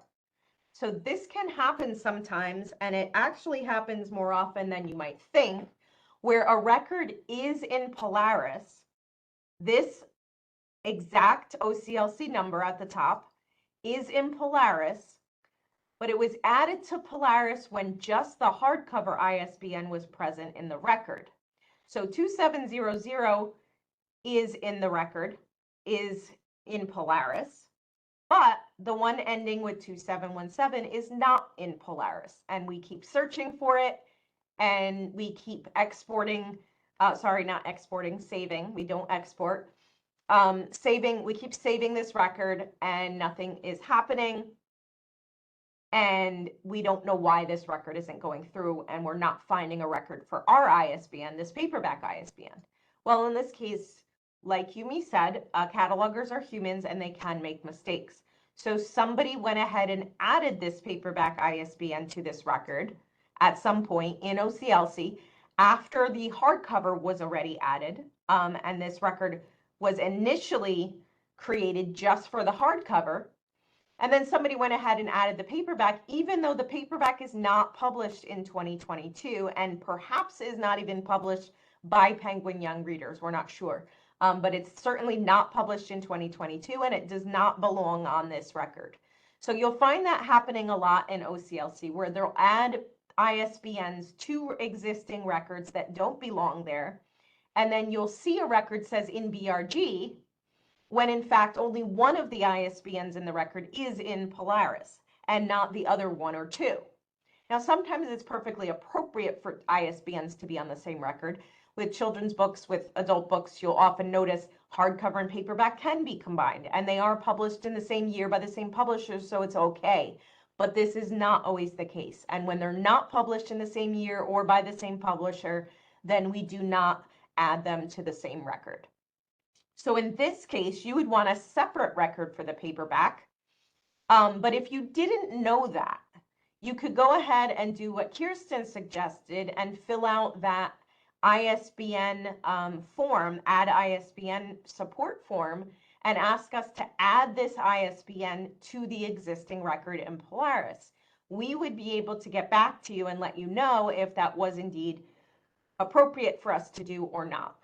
So this can happen sometimes, and it actually happens more often than you might think, where a record is in Polaris, this exact OCLC number at the top is in Polaris, but it was added to Polaris when just the hardcover ISBN was present in the record. So 2700 is in the record, is in Polaris, but the one ending with 2717 is not in Polaris, and we keep searching for it, and we keep exporting, saving, we don't export, we keep saving this record and nothing is happening, and we don't know why this record isn't going through, and we're not finding a record for our ISBN, this paperback ISBN. Well, in this case, like Yumi said, catalogers are humans and they can make mistakes. So somebody went ahead and added this paperback ISBN to this record at some point in OCLC after the hardcover was already added, and this record was initially created just for the hardcover. And then somebody went ahead and added the paperback, even though the paperback is not published in 2022 and perhaps is not even published by Penguin Young Readers. We're not sure. But it's certainly not published in 2022 and it does not belong on this record. So you'll find that happening a lot in OCLC, where they'll add ISBNs to existing records that don't belong there. And then you'll see a record says in BRG, when in fact only one of the ISBNs in the record is in Polaris and not the other one or two. Now, sometimes it's perfectly appropriate for ISBNs to be on the same record. With children's books, with adult books, you'll often notice hardcover and paperback can be combined, and they are published in the same year by the same publishers, so it's okay. But this is not always the case. And when they're not published in the same year or by the same publisher, then we do not add them to the same record. So in this case, you would want a separate record for the paperback. But if you didn't know that, you could go ahead and do what Kirsten suggested and fill out that ISBN form, add ISBN support form, and ask us to add this ISBN to the existing record in Polaris. We would be able to get back to you and let you know if that was indeed appropriate for us to do or not.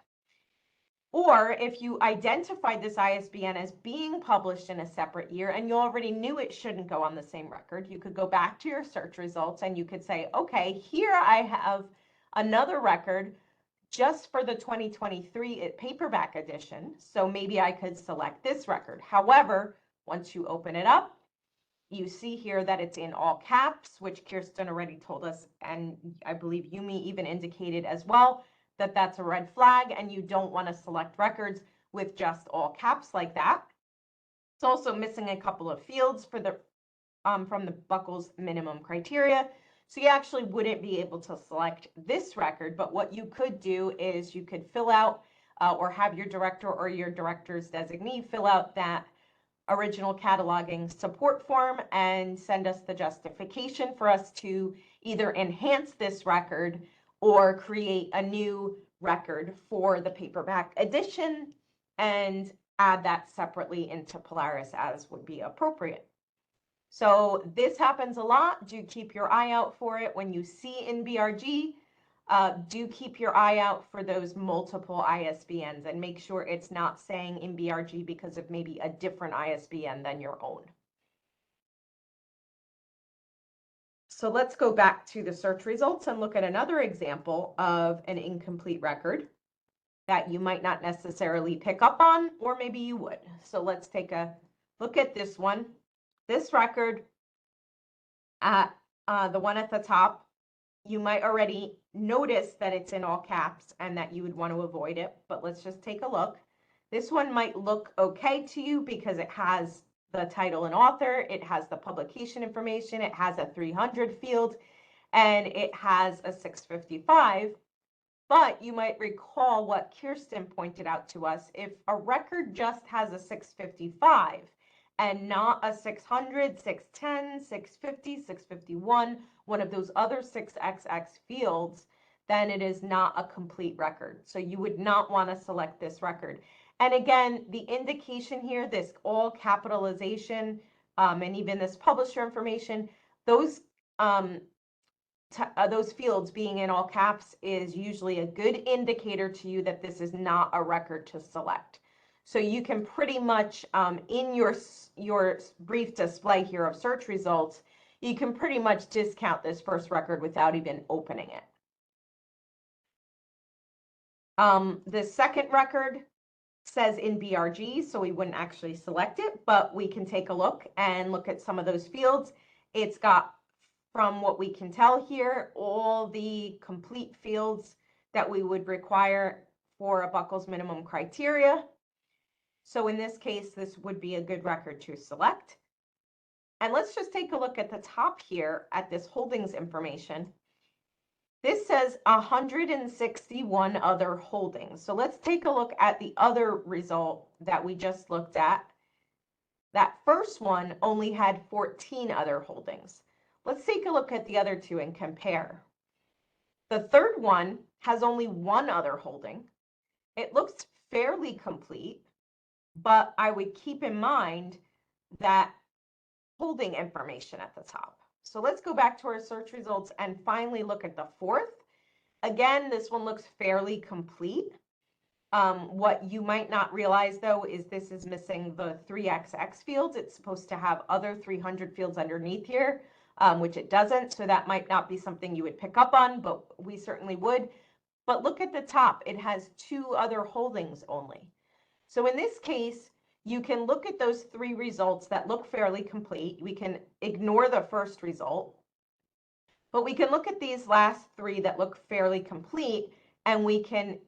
Or if you identified this ISBN as being published in a separate year and you already knew it shouldn't go on the same record, you could go back to your search results and you could say, okay, here I have another record just for the 2023 paperback edition. So maybe I could select this record. However, once you open it up, you see here that it's in all caps, which Kirsten already told us, and I believe Yumi even indicated as well, that that's a red flag and you don't want to select records with just all caps like that. It's also missing a couple of fields for the from the Buckles minimum criteria. So you actually wouldn't be able to select this record, but what you could do is you could fill out or have your director or your director's designee fill out that original cataloging support form and send us the justification for us to either enhance this record or create a new record for the paperback edition and add that separately into Polaris as would be appropriate. So this happens a lot. Do keep your eye out for it. When you see in BRG, do keep your eye out for those multiple ISBNs and make sure it's not saying in BRG because of maybe a different ISBN than your own. So let's go back to the search results and look at another example of an incomplete record that you might not necessarily pick up on, or maybe you would. So let's take a look at this one. This record, at the one at the top, you might already notice that it's in all caps and that you would want to avoid it, but let's just take a look. This one might look okay to you because it has the title and author, it has the publication information, it has a 300 field, and it has a 655. But you might recall what Kirsten pointed out to us. If a record just has a 655 and not a 600, 610, 650, 651, one of those other 6XX fields, then it is not a complete record. So you would not want to select this record. And again, the indication here, this all capitalization, and even this publisher information, those fields being in all caps is usually a good indicator to you that this is not a record to select. So you can pretty much, in your brief display here of search results, you can pretty much discount this first record without even opening it. The second record says in BRG, so we wouldn't actually select it, but we can take a look and look at some of those fields. It's got, from what we can tell here, all the complete fields that we would require for a Buckles minimum criteria. So in this case, this would be a good record to select. And let's just take a look at the top here at this holdings information. This says 161 other holdings. So let's take a look at the other result that we just looked at. That first one only had 14 other holdings. Let's take a look at the other two and compare. The third one has only one other holding. It looks fairly complete, but I would keep in mind that holding information at the top. So let's go back to our search results and finally look at the fourth. Again, this one looks fairly complete. What you might not realize though is this is missing the 3XX fields. It's supposed to have other 300 fields underneath here, which it doesn't. So that might not be something you would pick up on, but we certainly would. But look at the top, it has 2 other holdings only. So in this case, you can look at those 3 results that look fairly complete. We can ignore the first result, but we can look at these last 3 that look fairly complete, and we can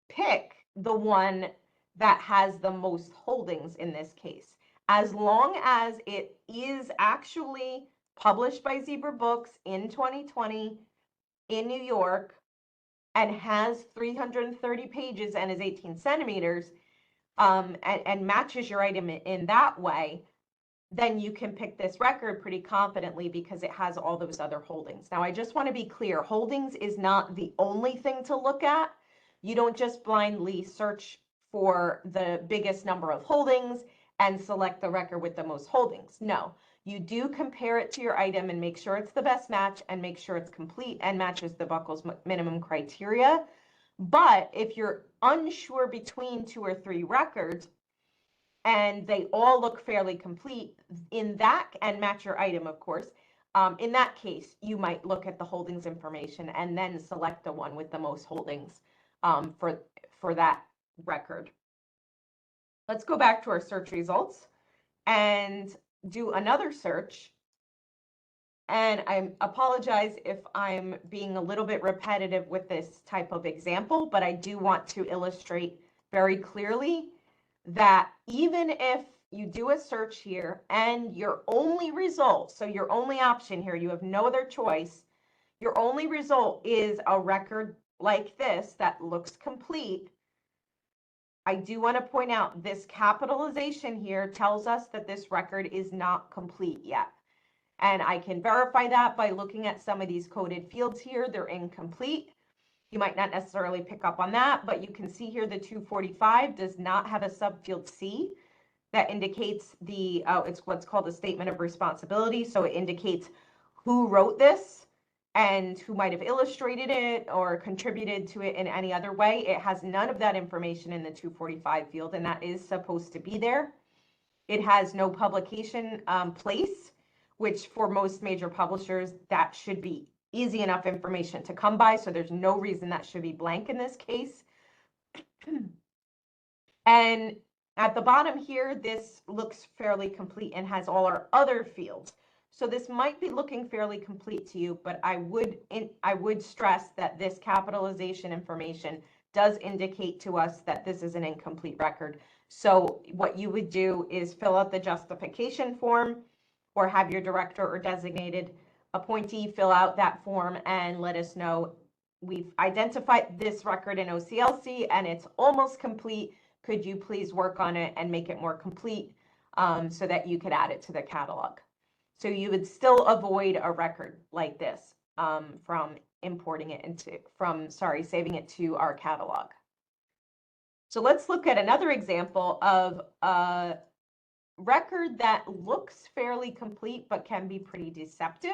pick the one that has the most holdings in this case, as long as it is actually published by Zebra Books in 2020 in New York and has 330 pages and is 18 centimeters, and matches your item in that way, then you can pick this record pretty confidently because it has all those other holdings. Now, I just want to be clear, holdings is not the only thing to look at. You don't just blindly search for the biggest number of holdings and select the record with the most holdings. No, you do compare it to your item and make sure it's the best match and make sure it's complete and matches the Buckles minimum criteria. But if you're unsure between 2 or 3 records and they all look fairly complete in that and match your item, of course, in that case, you might look at the holdings information and then select the one with the most holdings for that record. Let's go back to our search results and do another search. And I apologize if I'm being a little bit repetitive with this type of example, but I do want to illustrate very clearly that even if you do a search here and your only result, so your only option here, you have no other choice, your only result is a record like this that looks complete, I do want to point out this capitalization here tells us that this record is not complete yet. And I can verify that by looking at some of these coded fields here. They're incomplete. You might not necessarily pick up on that, but you can see here the 245 does not have a subfield C that indicates the, it's what's called a statement of responsibility. So it indicates who wrote this and who might have illustrated it or contributed to it in any other way. It has none of that information in the 245 field, and that is supposed to be there. It has no publication place, which for most major publishers, that should be easy enough information to come by. So there's no reason that should be blank in this case. And at the bottom here, this looks fairly complete and has all our other fields. So this might be looking fairly complete to you, but I would stress that this capitalization information does indicate to us that this is an incomplete record. So what you would do is fill out the justification form or have your director or designated appointee fill out that form and let us know we've identified this record in OCLC and it's almost complete. Could you please work on it and make it more complete so that you could add it to the catalog? So you would still avoid a record like this from importing it into, saving it to our catalog. So let's look at another example of a record that looks fairly complete but can be pretty deceptive.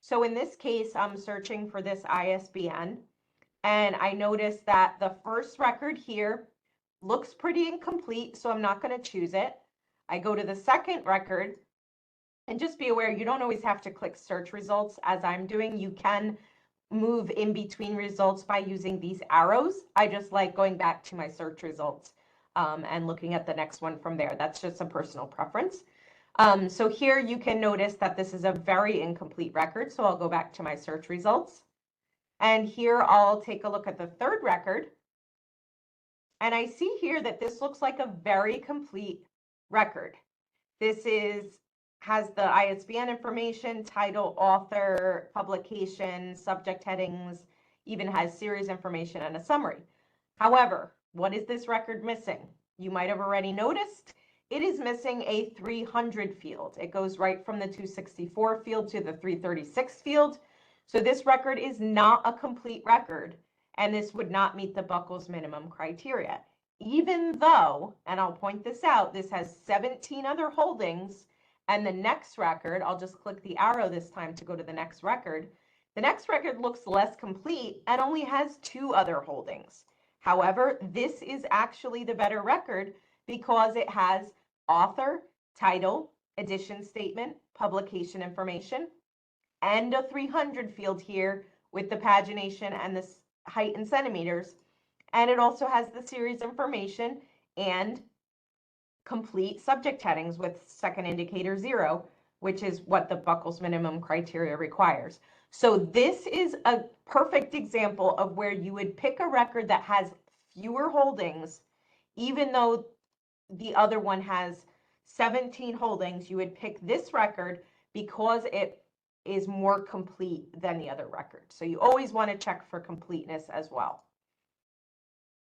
So in this case, I'm searching for this ISBN, and I noticed that the first record here looks pretty incomplete, so I'm not going to choose it. I go to the second record, and just be aware, you don't always have to click search results as I'm doing. You can move in between results by using these arrows. I just like going back to my search results and looking at the next one from there. That's just a personal preference. So here you can notice that this is a very incomplete record. So I'll go back to my search results. And here I'll take a look at the third record. And I see here that this looks like a very complete record. This has the ISBN information, title, author, publication, subject headings, even has series information and a summary. However, what is this record missing? You might have already noticed it is missing a 300 field. It goes right from the 264 field to the 336 field. So this record is not a complete record, and this would not meet the Buckles minimum criteria. Even though, and I'll point this out, this has 17 other holdings And the next record, I'll just click the arrow this time to go to the next record. The next record looks less complete and only has 2 other holdings. However, this is actually the better record because it has author, title, edition statement, publication information, and a 300 field here with the pagination and the height in centimeters. And it also has the series information and complete subject headings with second indicator 0, which is what the Buckles minimum criteria requires. So this is a perfect example of where you would pick a record that has fewer holdings, even though the other one has 17 holdings. You would pick this record because it is more complete than the other record. So you always want to check for completeness as well.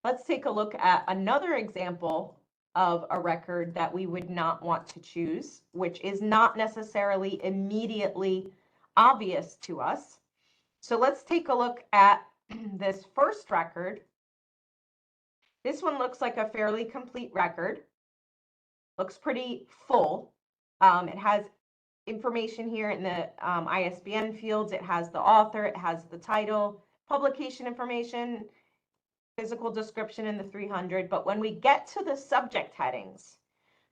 Let's take a look at another example of a record that we would not want to choose, which is not necessarily immediately obvious to us. So let's take a look at this first record. This one looks like a fairly complete record. Looks pretty full. It has information here in the ISBN fields. It has the author, it has the title, publication information, physical description in the 300. But when we get to the subject headings,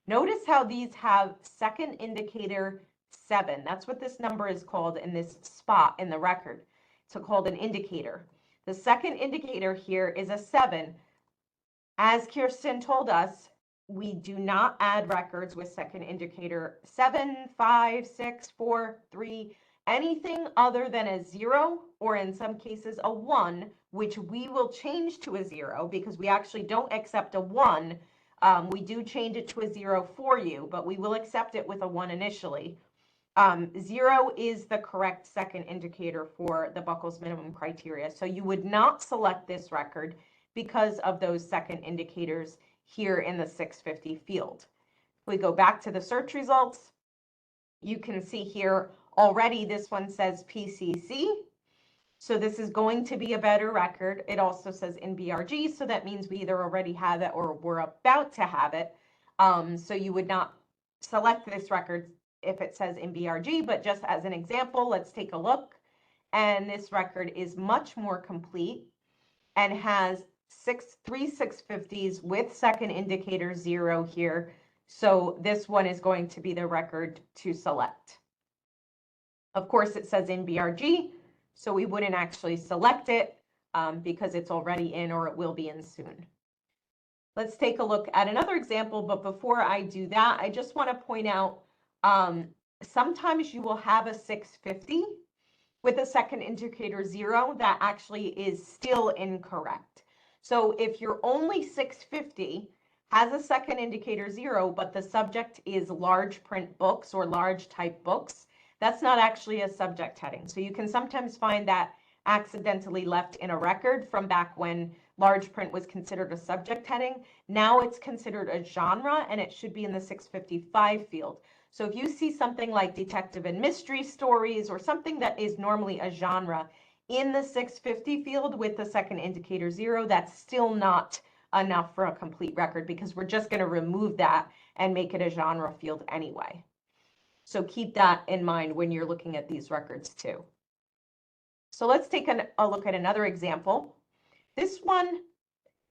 notice how these have second indicator 7. That's what this number is called in this spot in the record. It's called an indicator. The second indicator here is a 7. As Kirsten told us, we do not add records with second indicator 7, 5, 6, 4, 3, anything other than a 0, or in some cases a 1, which we will change to a 0 because we actually don't accept a 1. We do change it to a 0 for you, but we will accept it with a 1 initially. 0 is the correct second indicator for the Buckles minimum criteria. So you would not select this record because of those second indicators here in the 650 field. If we go back to the search results, you can see here already this one says PCC. So this is going to be a better record. It also says in BRG, so that means we either already have it or we're about to have it. So you would not select this record if it says in BRG, but just as an example, let's take a look. And this record is much more complete and has 3 650s with second indicator 0 here. So this one is going to be the record to select. Of course, it says in BRG, so we wouldn't actually select it because it's already in or it will be in soon. Let's take a look at another example, but before I do that, I just want to point out sometimes you will have a 650 with a second indicator 0 that actually is still incorrect. So if your only 650 has a second indicator 0, but the subject is large print books or large type books, that's not actually a subject heading. So you can sometimes find that accidentally left in a record from back when large print was considered a subject heading. Now it's considered a genre and it should be in the 655 field. So if you see something like detective and mystery stories or something that is normally a genre in the 650 field with the second indicator 0, that's still not enough for a complete record because we're just going to remove that and make it a genre field anyway. So keep that in mind when you're looking at these records too. So let's take a look at another example. This one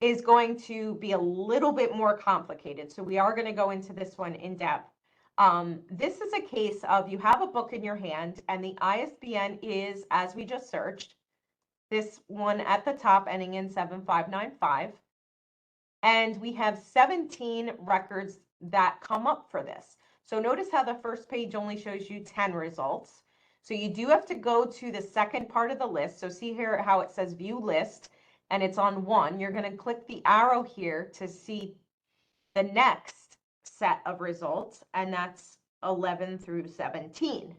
is going to be a little bit more complicated. So we are going to go into this one in depth. This is a case of you have a book in your hand and the ISBN is, as we just searched, this one at the top ending in 7595. And we have 17 records that come up for this. So notice how the first page only shows you 10 results. So you do have to go to the second part of the list. So see here how it says view list and it's on 1. You're going to click the arrow here to see the next set of results, and that's 11 through 17.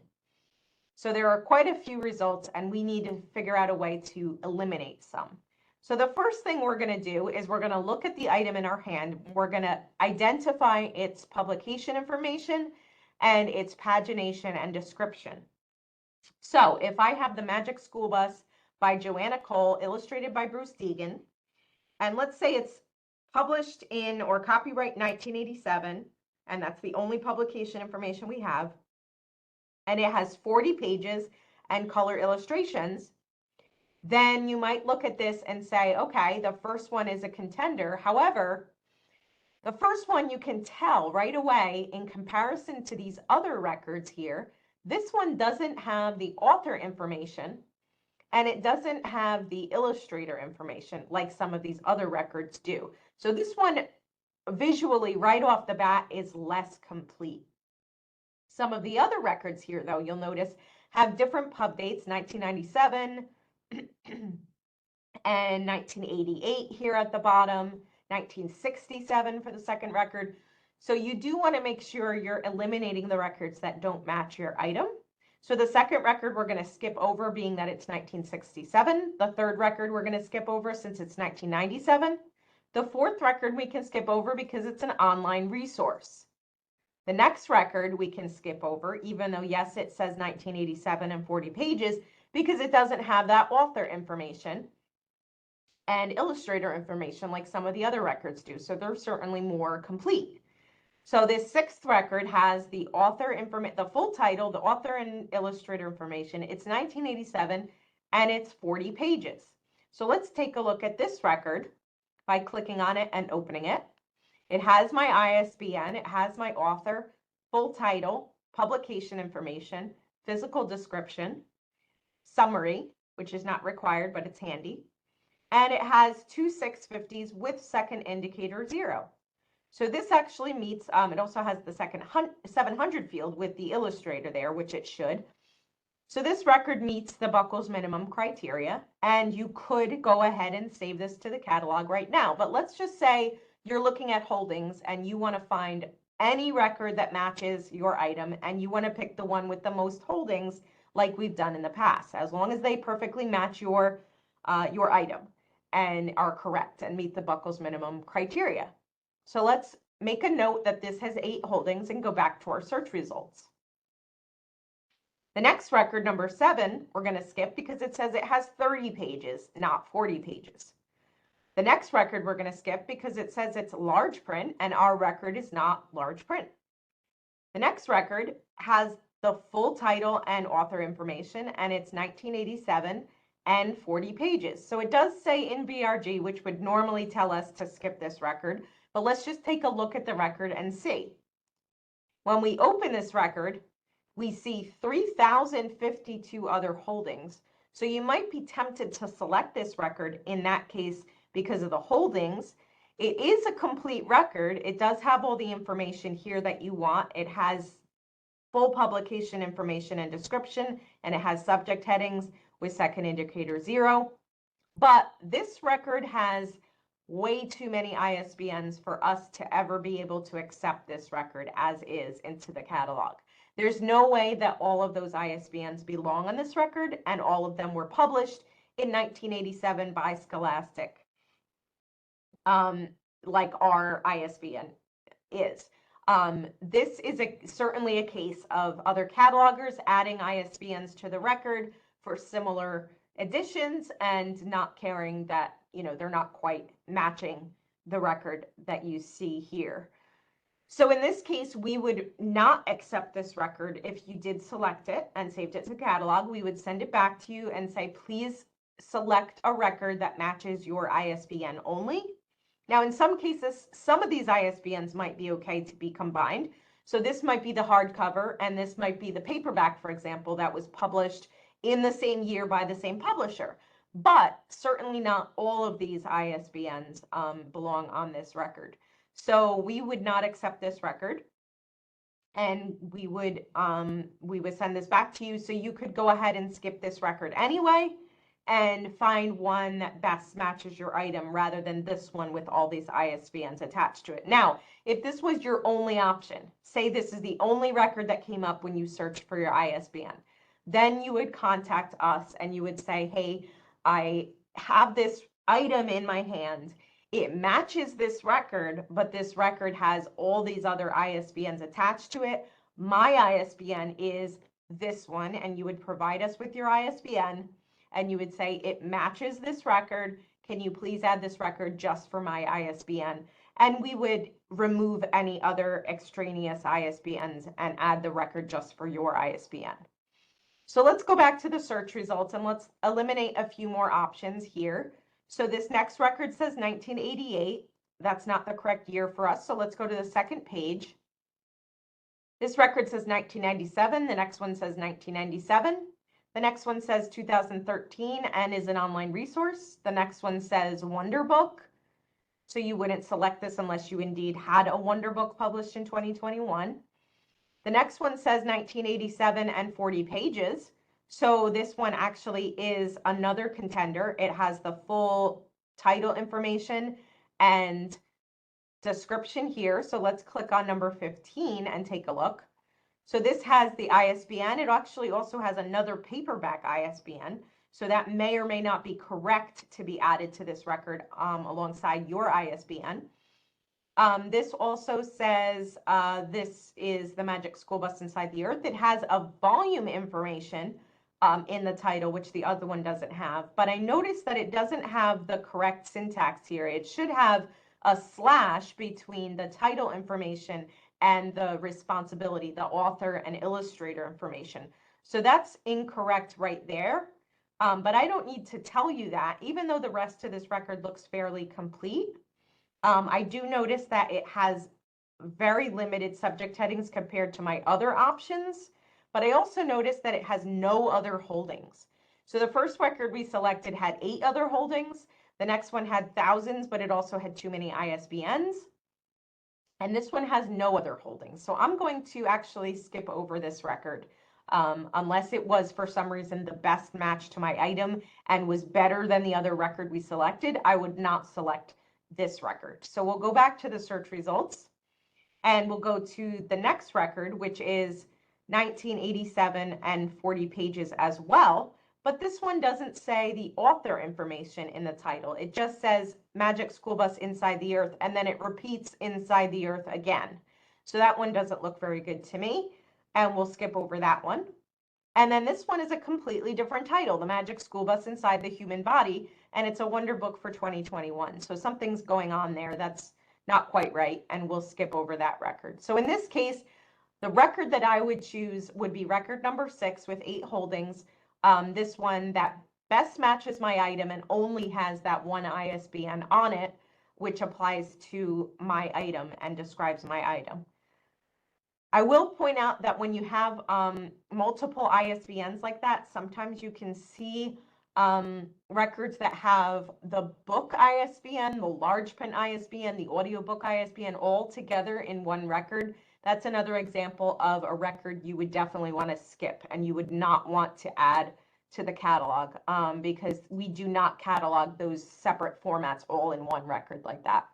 So there are quite a few results and we need to figure out a way to eliminate some. So the first thing we're going to do is we're going to look at the item in our hand. We're going to identify its publication information and its pagination and description. So if I have The Magic School Bus by Joanna Cole, illustrated by Bruce Deegan, and let's say it's published in or copyright 1987, and that's the only publication information we have, and it has 40 pages and color illustrations, then you might look at this and say, okay, the first one is a contender. However, the first one you can tell right away in comparison to these other records here, this one doesn't have the author information and it doesn't have the illustrator information like some of these other records do. So this one visually right off the bat is less complete. Some of the other records here, though, you'll notice have different pub dates, 1997 and 1988 here at the bottom, 1967 for the second record. So you do want to make sure you're eliminating the records that don't match your item. So the second record we're going to skip over, being that it's 1967. The third record we're going to skip over since it's 1997. The fourth record we can skip over because it's an online resource. The next record we can skip over, even though, yes, it says 1987 and 40 pages, because it doesn't have that author information and illustrator information like some of the other records do. So they're certainly more complete. So this sixth record has the author information, the full title, the author and illustrator information. It's 1987 and it's 40 pages. So let's take a look at this record by clicking on it and opening it. It has my ISBN, it has my author, full title, publication information, physical description, summary, which is not required, but it's handy. And it has two 650s with second indicator 0. So this actually meets, it also has the second 700 field with the illustrator there, which it should. So this record meets the Buckles minimum criteria, and you could go ahead and save this to the catalog right now. But let's just say you're looking at holdings and you want to find any record that matches your item, and you want to pick the one with the most holdings like we've done in the past, as long as they perfectly match your item and are correct and meet the Buckles minimum criteria. So let's make a note that this has 8 holdings and go back to our search results. The next record, number 7, we're going to skip because it says it has 30 pages, not 40 pages. The next record we're going to skip because it says it's large print and our record is not large print. The next record has the full title and author information, and it's 1987 and 40 pages. So it does say in BRG, which would normally tell us to skip this record, but let's just take a look at the record and see. When we open this record, we see 3,052 other holdings. So you might be tempted to select this record in that case because of the holdings. It is a complete record. It does have all the information here that you want. It has full publication information and description, and it has subject headings with second indicator 0. But this record has way too many ISBNs for us to ever be able to accept this record as is into the catalog. There's no way that all of those ISBNs belong on this record, and all of them were published in 1987 by Scholastic, like our ISBN is. This is certainly a case of other catalogers adding ISBNs to the record for similar editions and not caring that, they're not quite matching the record that you see here. So in this case, we would not accept this record if you did select it and saved it to catalog. We would send it back to you and say, please select a record that matches your ISBN only. Now, in some cases, some of these ISBNs might be okay to be combined. So this might be the hardcover, and this might be the paperback, for example, that was published in the same year by the same publisher. But certainly not all of these ISBNs belong on this record. So we would not accept this record, and we would send this back to you so you could go ahead and skip this record anyway and find one that best matches your item rather than this one with all these ISBNs attached to it. Now, if this was your only option, say this is the only record that came up when you searched for your ISBN, then you would contact us and you would say, hey, I have this item in my hand. It matches this record, but this record has all these other ISBNs attached to it. My ISBN is this one, and you would provide us with your ISBN, and you would say, it matches this record. Can you please add this record just for my ISBN? and we would remove any other extraneous ISBNs and add the record just for your ISBN. So let's go back to the search results and let's eliminate a few more options here. So this next record says 1988. That's not the correct year for us. So let's go to the second page. This record says 1997. The next one says 1997. The next one says 2013 and is an online resource. The next one says Wonderbook. So you wouldn't select this unless you indeed had a Wonderbook published in 2021. The next one says 1987 and 40 pages. So this one actually is another contender. It has the full title information and description here. So let's click on number 15 and take a look. So this has the ISBN. It actually also has another paperback ISBN. So that may or may not be correct to be added to this record alongside your ISBN. This also says this is the Magic School Bus Inside the Earth. It has a volume information in the title, which the other one doesn't have. But I noticed that it doesn't have the correct syntax here. It should have a slash between the title information and the responsibility, the author and illustrator information. So that's incorrect right there. But I don't need to tell you that, even though the rest of this record looks fairly complete. I do notice that it has very limited subject headings compared to my other options, but I also noticed that it has no other holdings. So the first record we selected had 8 other holdings. The next one had thousands, but it also had too many ISBNs. And this one has no other holdings. So I'm going to actually skip over this record. Unless it was for some reason the best match to my item and was better than the other record we selected, I would not select this record. So we'll go back to the search results and we'll go to the next record, which is 1987 and 40 pages as well. But this one doesn't say the author information in the title. It just says Magic School Bus Inside the Earth, and then it repeats Inside the Earth again. So that one doesn't look very good to me, and we'll skip over that one. And then this one is a completely different title, The Magic School Bus Inside the Human Body, and it's a wonder book for 2021. So something's going on there that's not quite right, and we'll skip over that record. So in this case, the record that I would choose would be record number 6 with 8 holdings. This one that best matches my item and only has that one ISBN on it, which applies to my item and describes my item. I will point out that when you have multiple ISBNs like that, sometimes you can see records that have the book ISBN, the large print ISBN, the audiobook ISBN all together in one record. That's another example of a record you would definitely want to skip and you would not want to add to the catalog because we do not catalog those separate formats all in one record like that.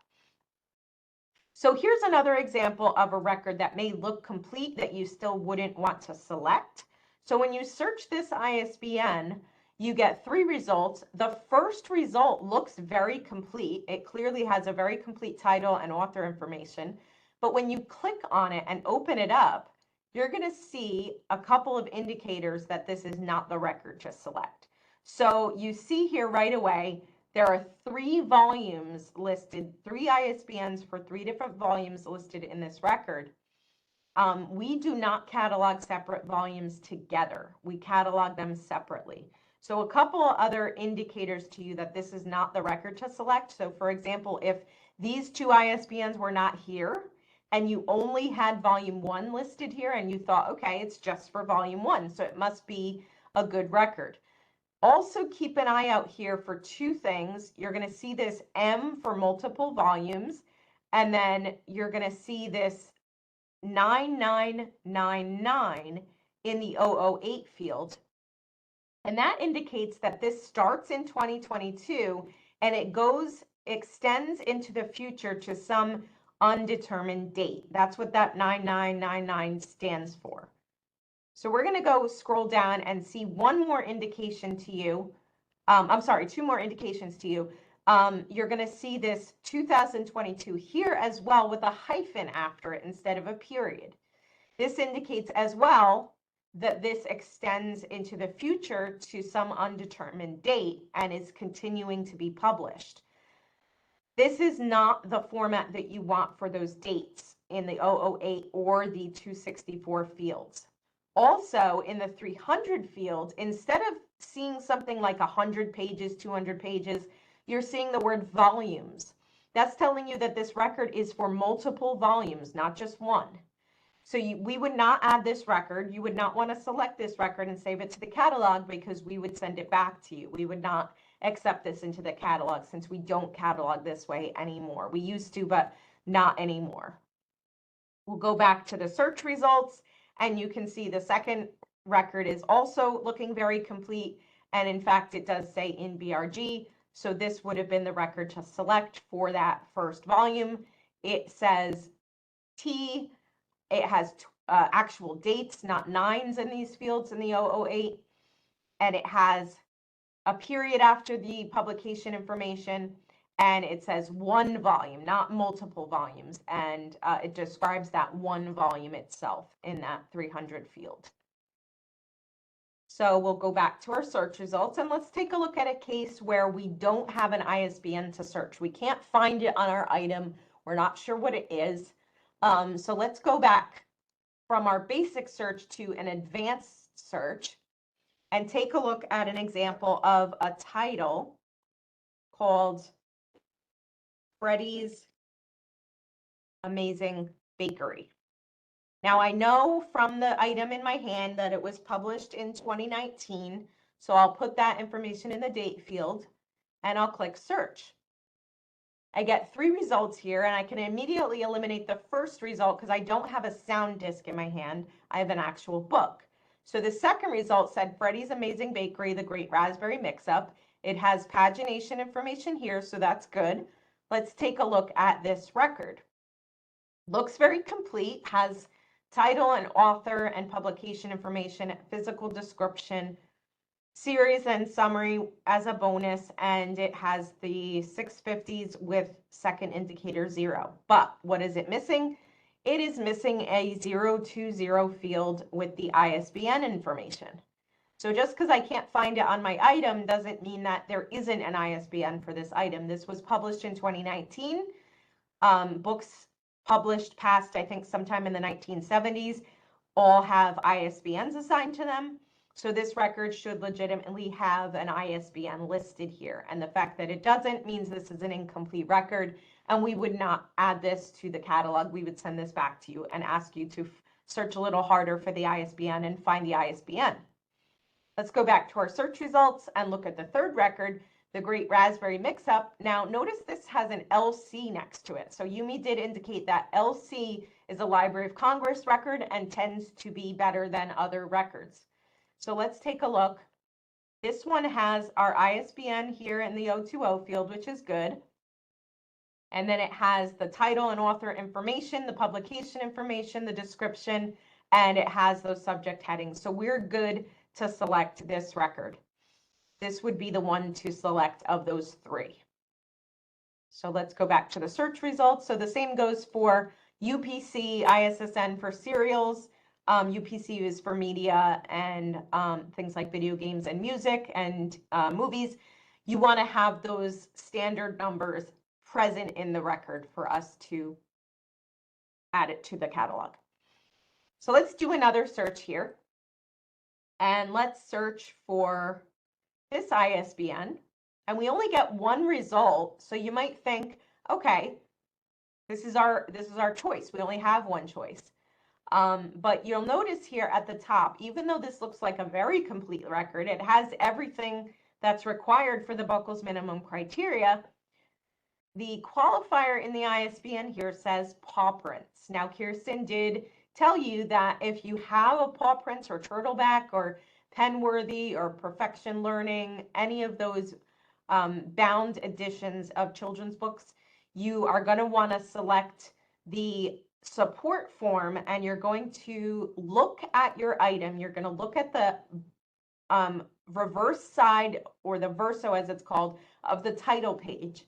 So here's another example of a record that may look complete that you still wouldn't want to select. So when you search this ISBN, you get 3 results. The first result looks very complete. It clearly has a very complete title and author information. But when you click on it and open it up, you're going to see a couple of indicators that this is not the record to select. So you see here right away, there are 3 volumes listed, 3 ISBNs for 3 different volumes listed in this record. We do not catalog separate volumes together. We catalog them separately. So a couple of other indicators to you that this is not the record to select. So for example, if these 2 ISBNs were not here and you only had volume 1 listed here and you thought, okay, it's just for volume 1, so it must be a good record. Also keep an eye out here for 2 things. You're going to see this M for multiple volumes, and then you're going to see this 9999 in the 008 field. And that indicates that this starts in 2022 and it extends into the future to some undetermined date. That's what that 9999 stands for. So we're going to go scroll down and see 1 more indication to you. 2 more indications to you. You're going to see this 2022 here as well with a hyphen after it instead of a period. This indicates as well that this extends into the future to some undetermined date and is continuing to be published. This is not the format that you want for those dates in the 008 or the 264 fields. Also, in the 300 field, instead of seeing something like 100 pages, 200 pages, you're seeing the word volumes. That's telling you that this record is for multiple volumes, not just one. So we would not add this record. You would not want to select this record and save it to the catalog because we would send it back to you. We would not accept this into the catalog since we don't catalog this way anymore. We used to, but not anymore. We'll go back to the search results and you can see the second record is also looking very complete. And in fact, it does say in BRG. So this would have been the record to select for that first volume. It says T. It has actual dates, not nines in these fields in the 008. And it has a period after the publication information. And it says one volume, not multiple volumes. And it describes that one volume itself in that 300 field. So we'll go back to our search results and let's take a look at a case where we don't have an ISBN to search. We can't find it on our item. We're not sure what it is. So let's go back from our basic search to an advanced search and take a look at an example of a title called Freddy's Amazing Bakery. Now I know from the item in my hand that it was published in 2019, so I'll put that information in the date field and I'll click search. I get 3 results here and I can immediately eliminate the first result because I don't have a sound disc in my hand. I have an actual book. So the second result said Freddy's Amazing Bakery, The Great Raspberry Mix-Up. It has pagination information here, so that's good. Let's take a look at this record. Looks very complete, has title and author and publication information, physical description, series and summary as a bonus, and it has the 650s with second indicator 0. But what is it missing? It is missing a 020 field with the ISBN information. So just because I can't find it on my item doesn't mean that there isn't an ISBN for this item. This was published in 2019. Books published past, I think, sometime in the 1970s, all have ISBNs assigned to them. So this record should legitimately have an ISBN listed here. And the fact that it doesn't means this is an incomplete record, and we would not add this to the catalog. We would send this back to you and ask you to search a little harder for the ISBN and find the ISBN. Let's go back to our search results and look at the third record, The Great Raspberry Mix-Up. Now, notice this has an LC next to it. So Yumi did indicate that LC is a Library of Congress record and tends to be better than other records. So let's take a look. This one has our ISBN here in the 020 field, which is good. And then it has the title and author information, the publication information, the description, and it has those subject headings. So we're good to select this record. This would be the one to select of those 3. So let's go back to the search results. So the same goes for UPC, ISSN for serials. UPC is for media and things like video games and music and movies. You want to have those standard numbers present in the record for us to add it to the catalog. So let's do another search here. And let's search for this ISBN. And we only get 1 result. So you might think, okay, this is our choice. We only have 1 choice. But you'll notice here at the top, even though this looks like a very complete record, it has everything that's required for the Buckles minimum criteria. The qualifier in the ISBN here says paw prints. Now, Kirsten did tell you that if you have a paw prints or turtleback or Penworthy or Perfection Learning, any of those bound editions of children's books, you are going to want to select the support form and you're going to look at your item. You're going to look at the reverse side, or the verso as it's called, of the title page.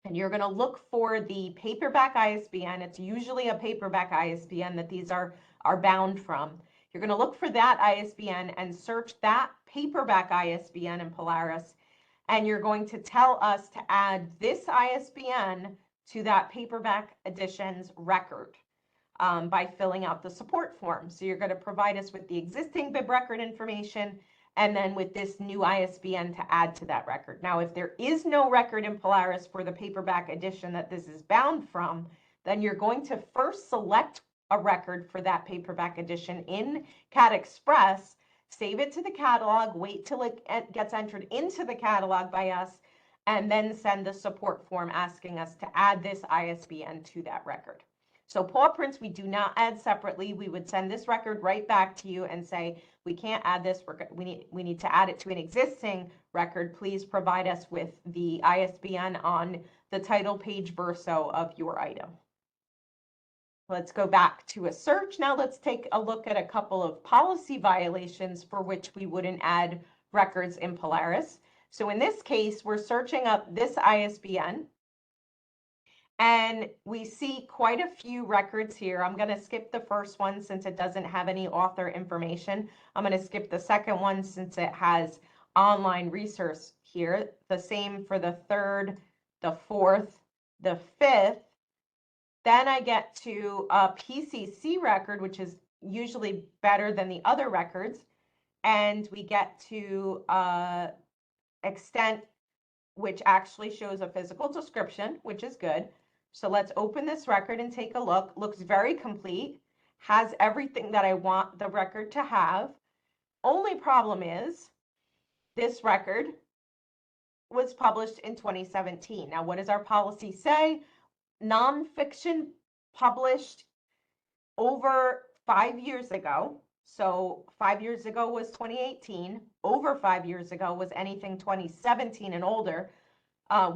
And you're going to look for the paperback ISBN. It's usually a paperback ISBN that these are bound from. You're going to look for that ISBN and search that paperback ISBN in Polaris. and you're going to tell us to add this ISBN to that paperback edition's record by filling out the support form. So you're going to provide us with the existing bib record information and then with this new ISBN to add to that record. Now, if there is no record in Polaris for the paperback edition that this is bound from, then you're going to first select a record for that paperback edition in CAT Express, save it to the catalog, wait till it gets entered into the catalog by us, and then send the support form asking us to add this ISBN to that record. So paw prints, we do not add separately. We would send this record right back to you and say, we can't add this. We need to add it to an existing record. Please provide us with the ISBN on the title page verso of your item. Let's go back to a search. Now let's take a look at a couple of policy violations for which we wouldn't add records in Polaris. So in this case, we're searching up this ISBN. And we see quite a few records here. I'm going to skip the first one since it doesn't have any author information. I'm going to skip the second one since it has online resource here. The same for the third, the fourth, the fifth. Then I get to a PCC record, which is usually better than the other records. And we get to extent, which actually shows a physical description, which is good. So let's open this record and take a look. Looks very complete, has everything that I want the record to have. Only problem is this record was published in 2017. Now, what does our policy say? Nonfiction published over 5 years ago. So 5 years ago was 2018. Over 5 years ago was anything 2017 and older.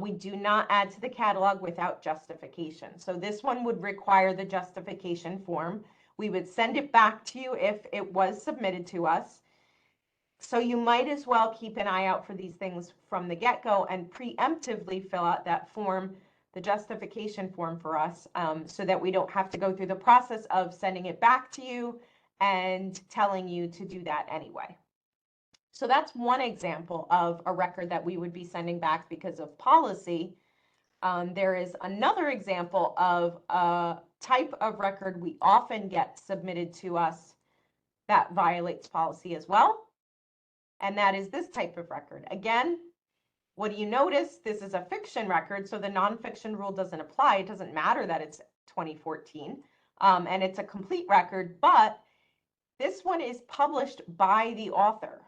We do not add to the catalog without justification. So this one would require the justification form. We would send it back to you if it was submitted to us. So you might as well keep an eye out for these things from the get-go and preemptively fill out that form, the justification form for us, so that we don't have to go through the process of sending it back to you and telling you to do that anyway. So that's one example of a record that we would be sending back because of policy. There is another example of a type of record we often get submitted to us that violates policy as well. And that is this type of record. Again, what do you notice? This is a fiction record, so the nonfiction rule doesn't apply. It doesn't matter that it's 2014, and it's a complete record, but this one is published by the author.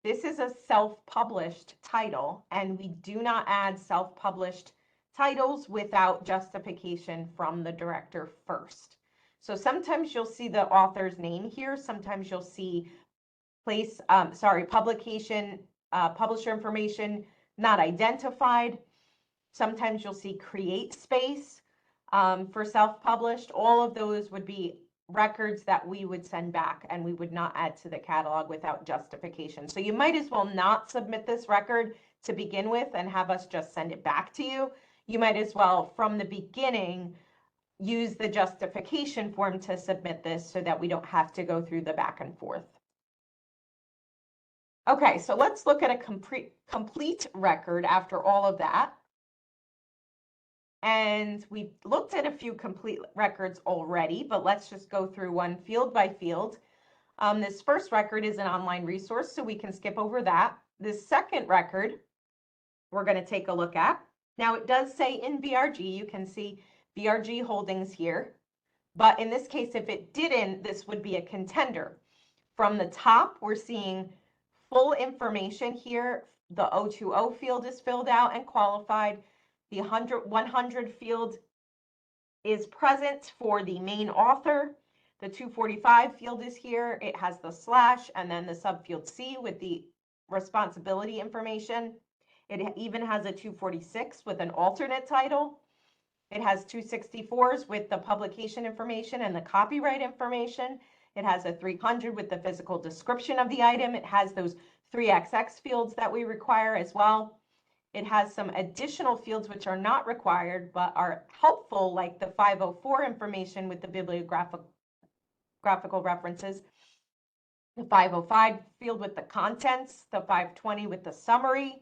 This is a self-published title, and we do not add self-published titles without justification from the director first. So sometimes you'll see the author's name here. Sometimes you'll see publication, publisher information not identified. Sometimes you'll see create space for self-published. All of those would be records that we would send back and we would not add to the catalog without justification. So you might as well not submit this record to begin with and have us just send it back to you. You might as well from the beginning use the justification form to submit this so that we don't have to go through the back and forth. Okay, so let's look at a complete record after all of that. And we've looked at a few complete records already, but let's just go through one field by field. This first record is an online resource, so we can skip over that. This second record, we're going to take a look at. Now, it does say in BRG, you can see BRG holdings here. But in this case, if it didn't, this would be a contender. From the top, we're seeing full information here. The 020 field is filled out and qualified. The 100 field is present for the main author. The 245 field is here. It has the slash and then the subfield C with the responsibility information. It even has a 246 with an alternate title. It has 264s with the publication information and the copyright information. It has a 300 with the physical description of the item. It has those 3XX fields that we require as well. It has some additional fields which are not required but are helpful, like the 504 information with the bibliographical references, the 505 field with the contents, the 520 with the summary,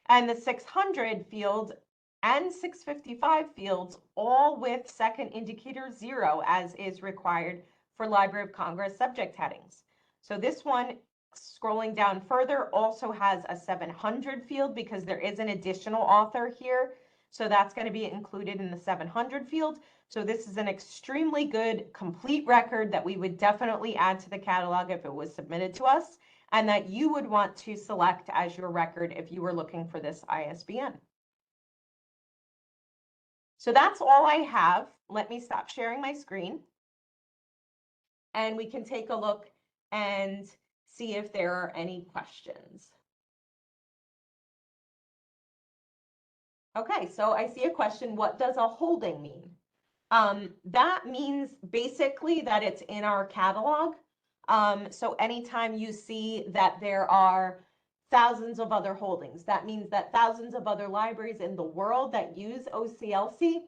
And the 600 field and 655 fields, all with second indicator 0, as is required for Library of Congress subject headings. So this one, scrolling down further, also has a 700 field because there is an additional author here. So that's going to be included in the 700 field. So this is an extremely good, complete record that we would definitely add to the catalog if it was submitted to us, and that you would want to select as your record if you were looking for this ISBN. So that's all I have. Let me stop sharing my screen, and we can take a look and see if there are any questions. Okay, so I see a question. What does a holding mean? That means basically that it's in our catalog. So anytime you see that there are thousands of other holdings, that means that thousands of other libraries in the world that use OCLC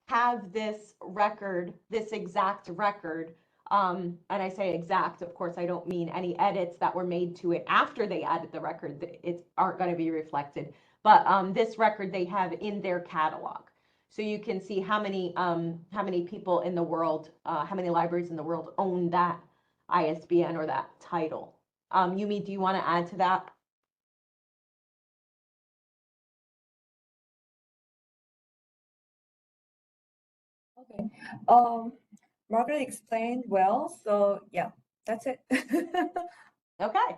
have this record, this exact record. And I say exact, of course, I don't mean any edits that were made to it after they added the record. It aren't going to be reflected. But this record they have in their catalog. So you can see how many people in the world, how many libraries in the world own that ISBN or that title. Yumi, do you want to add to that? Okay. Margaret explained well, so yeah, that's it. Okay.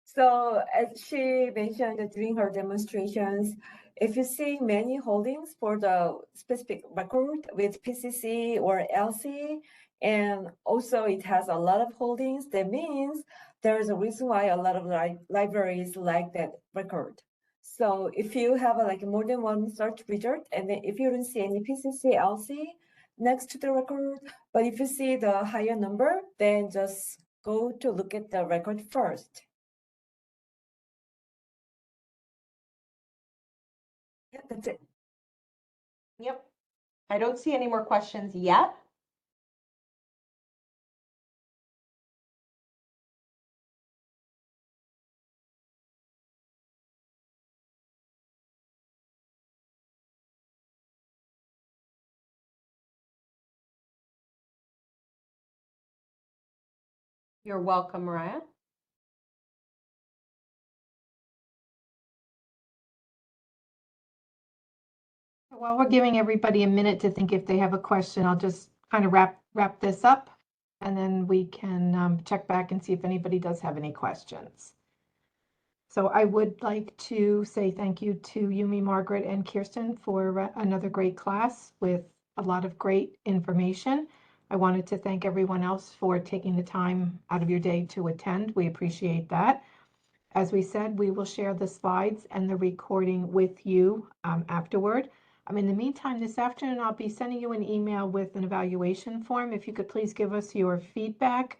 So as she mentioned during her demonstrations, if you see many holdings for the specific record with PCC or LC, and also it has a lot of holdings, that means there's a reason why a lot of libraries like that record. So if you have like more than one search result, and then if you don't see any PCC, LC next to the record, but if you see the higher number, then just go to look at the record first. Yeah, that's it. Yep. I don't see any more questions yet. You're welcome, Mariah. While we're giving everybody a minute to think if they have a question, I'll just kind of wrap this up, and then we can check back and see if anybody does have any questions. So I would like to say thank you to Yumi, Margaret, and Kirsten for another great class with a lot of great information. I wanted to thank everyone else for taking the time out of your day to attend. We appreciate that. As we said, we will share the slides and the recording with you afterward. In the meantime, this afternoon, I'll be sending you an email with an evaluation form. If you could please give us your feedback.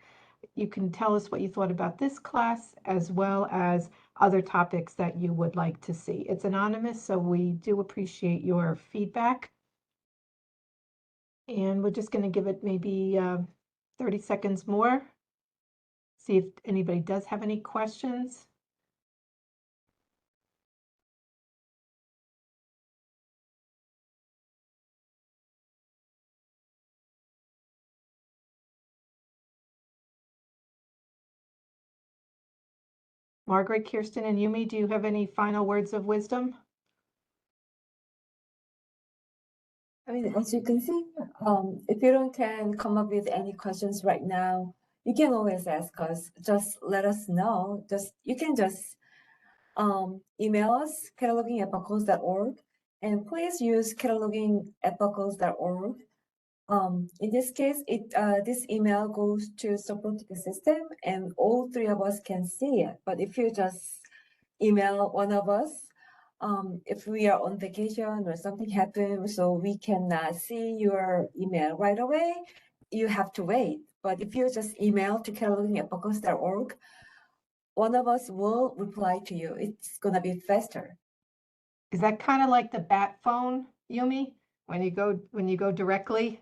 You can tell us what you thought about this class, as well as other topics that you would like to see. It's anonymous, so we do appreciate your feedback. And we're just going to give it maybe 30 seconds more. See if anybody does have any questions. Margaret, Kirsten, and Yumi, do you have any final words of wisdom? As you can see, if you can come up with any questions right now, you can always ask us. Just let us know. You can just email us cataloging@buckles.org, and please use cataloging@buckles.org. In this case, this email goes to support the system, and all three of us can see it. But if you just email one of us, if we are on vacation or something happens, so we cannot see your email right away, you have to wait. But if you just email to cataloging@buckles.org, one of us will reply to you. It's gonna be faster. Is that kind of like the bat phone, Yumi? When you go directly?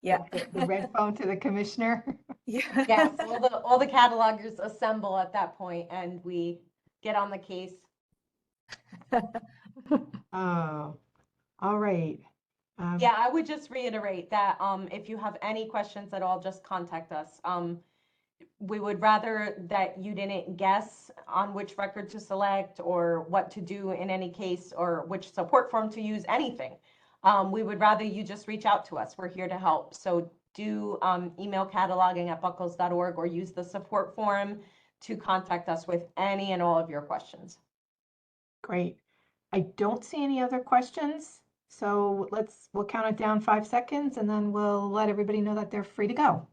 Yeah. The red phone to the commissioner? Yeah. Yes, all the catalogers assemble at that point, and we get on the case Oh, all right. Yeah, I would just reiterate that if you have any questions at all, just contact us. We would rather that you didn't guess on which record to select or what to do in any case or which support form to use, anything. We would rather you just reach out to us. We're here to help. So do email cataloging@buckles.org or use the support form to contact us with any and all of your questions. Great. I don't see any other questions. So we'll count it down 5 seconds and then we'll let everybody know that they're free to go.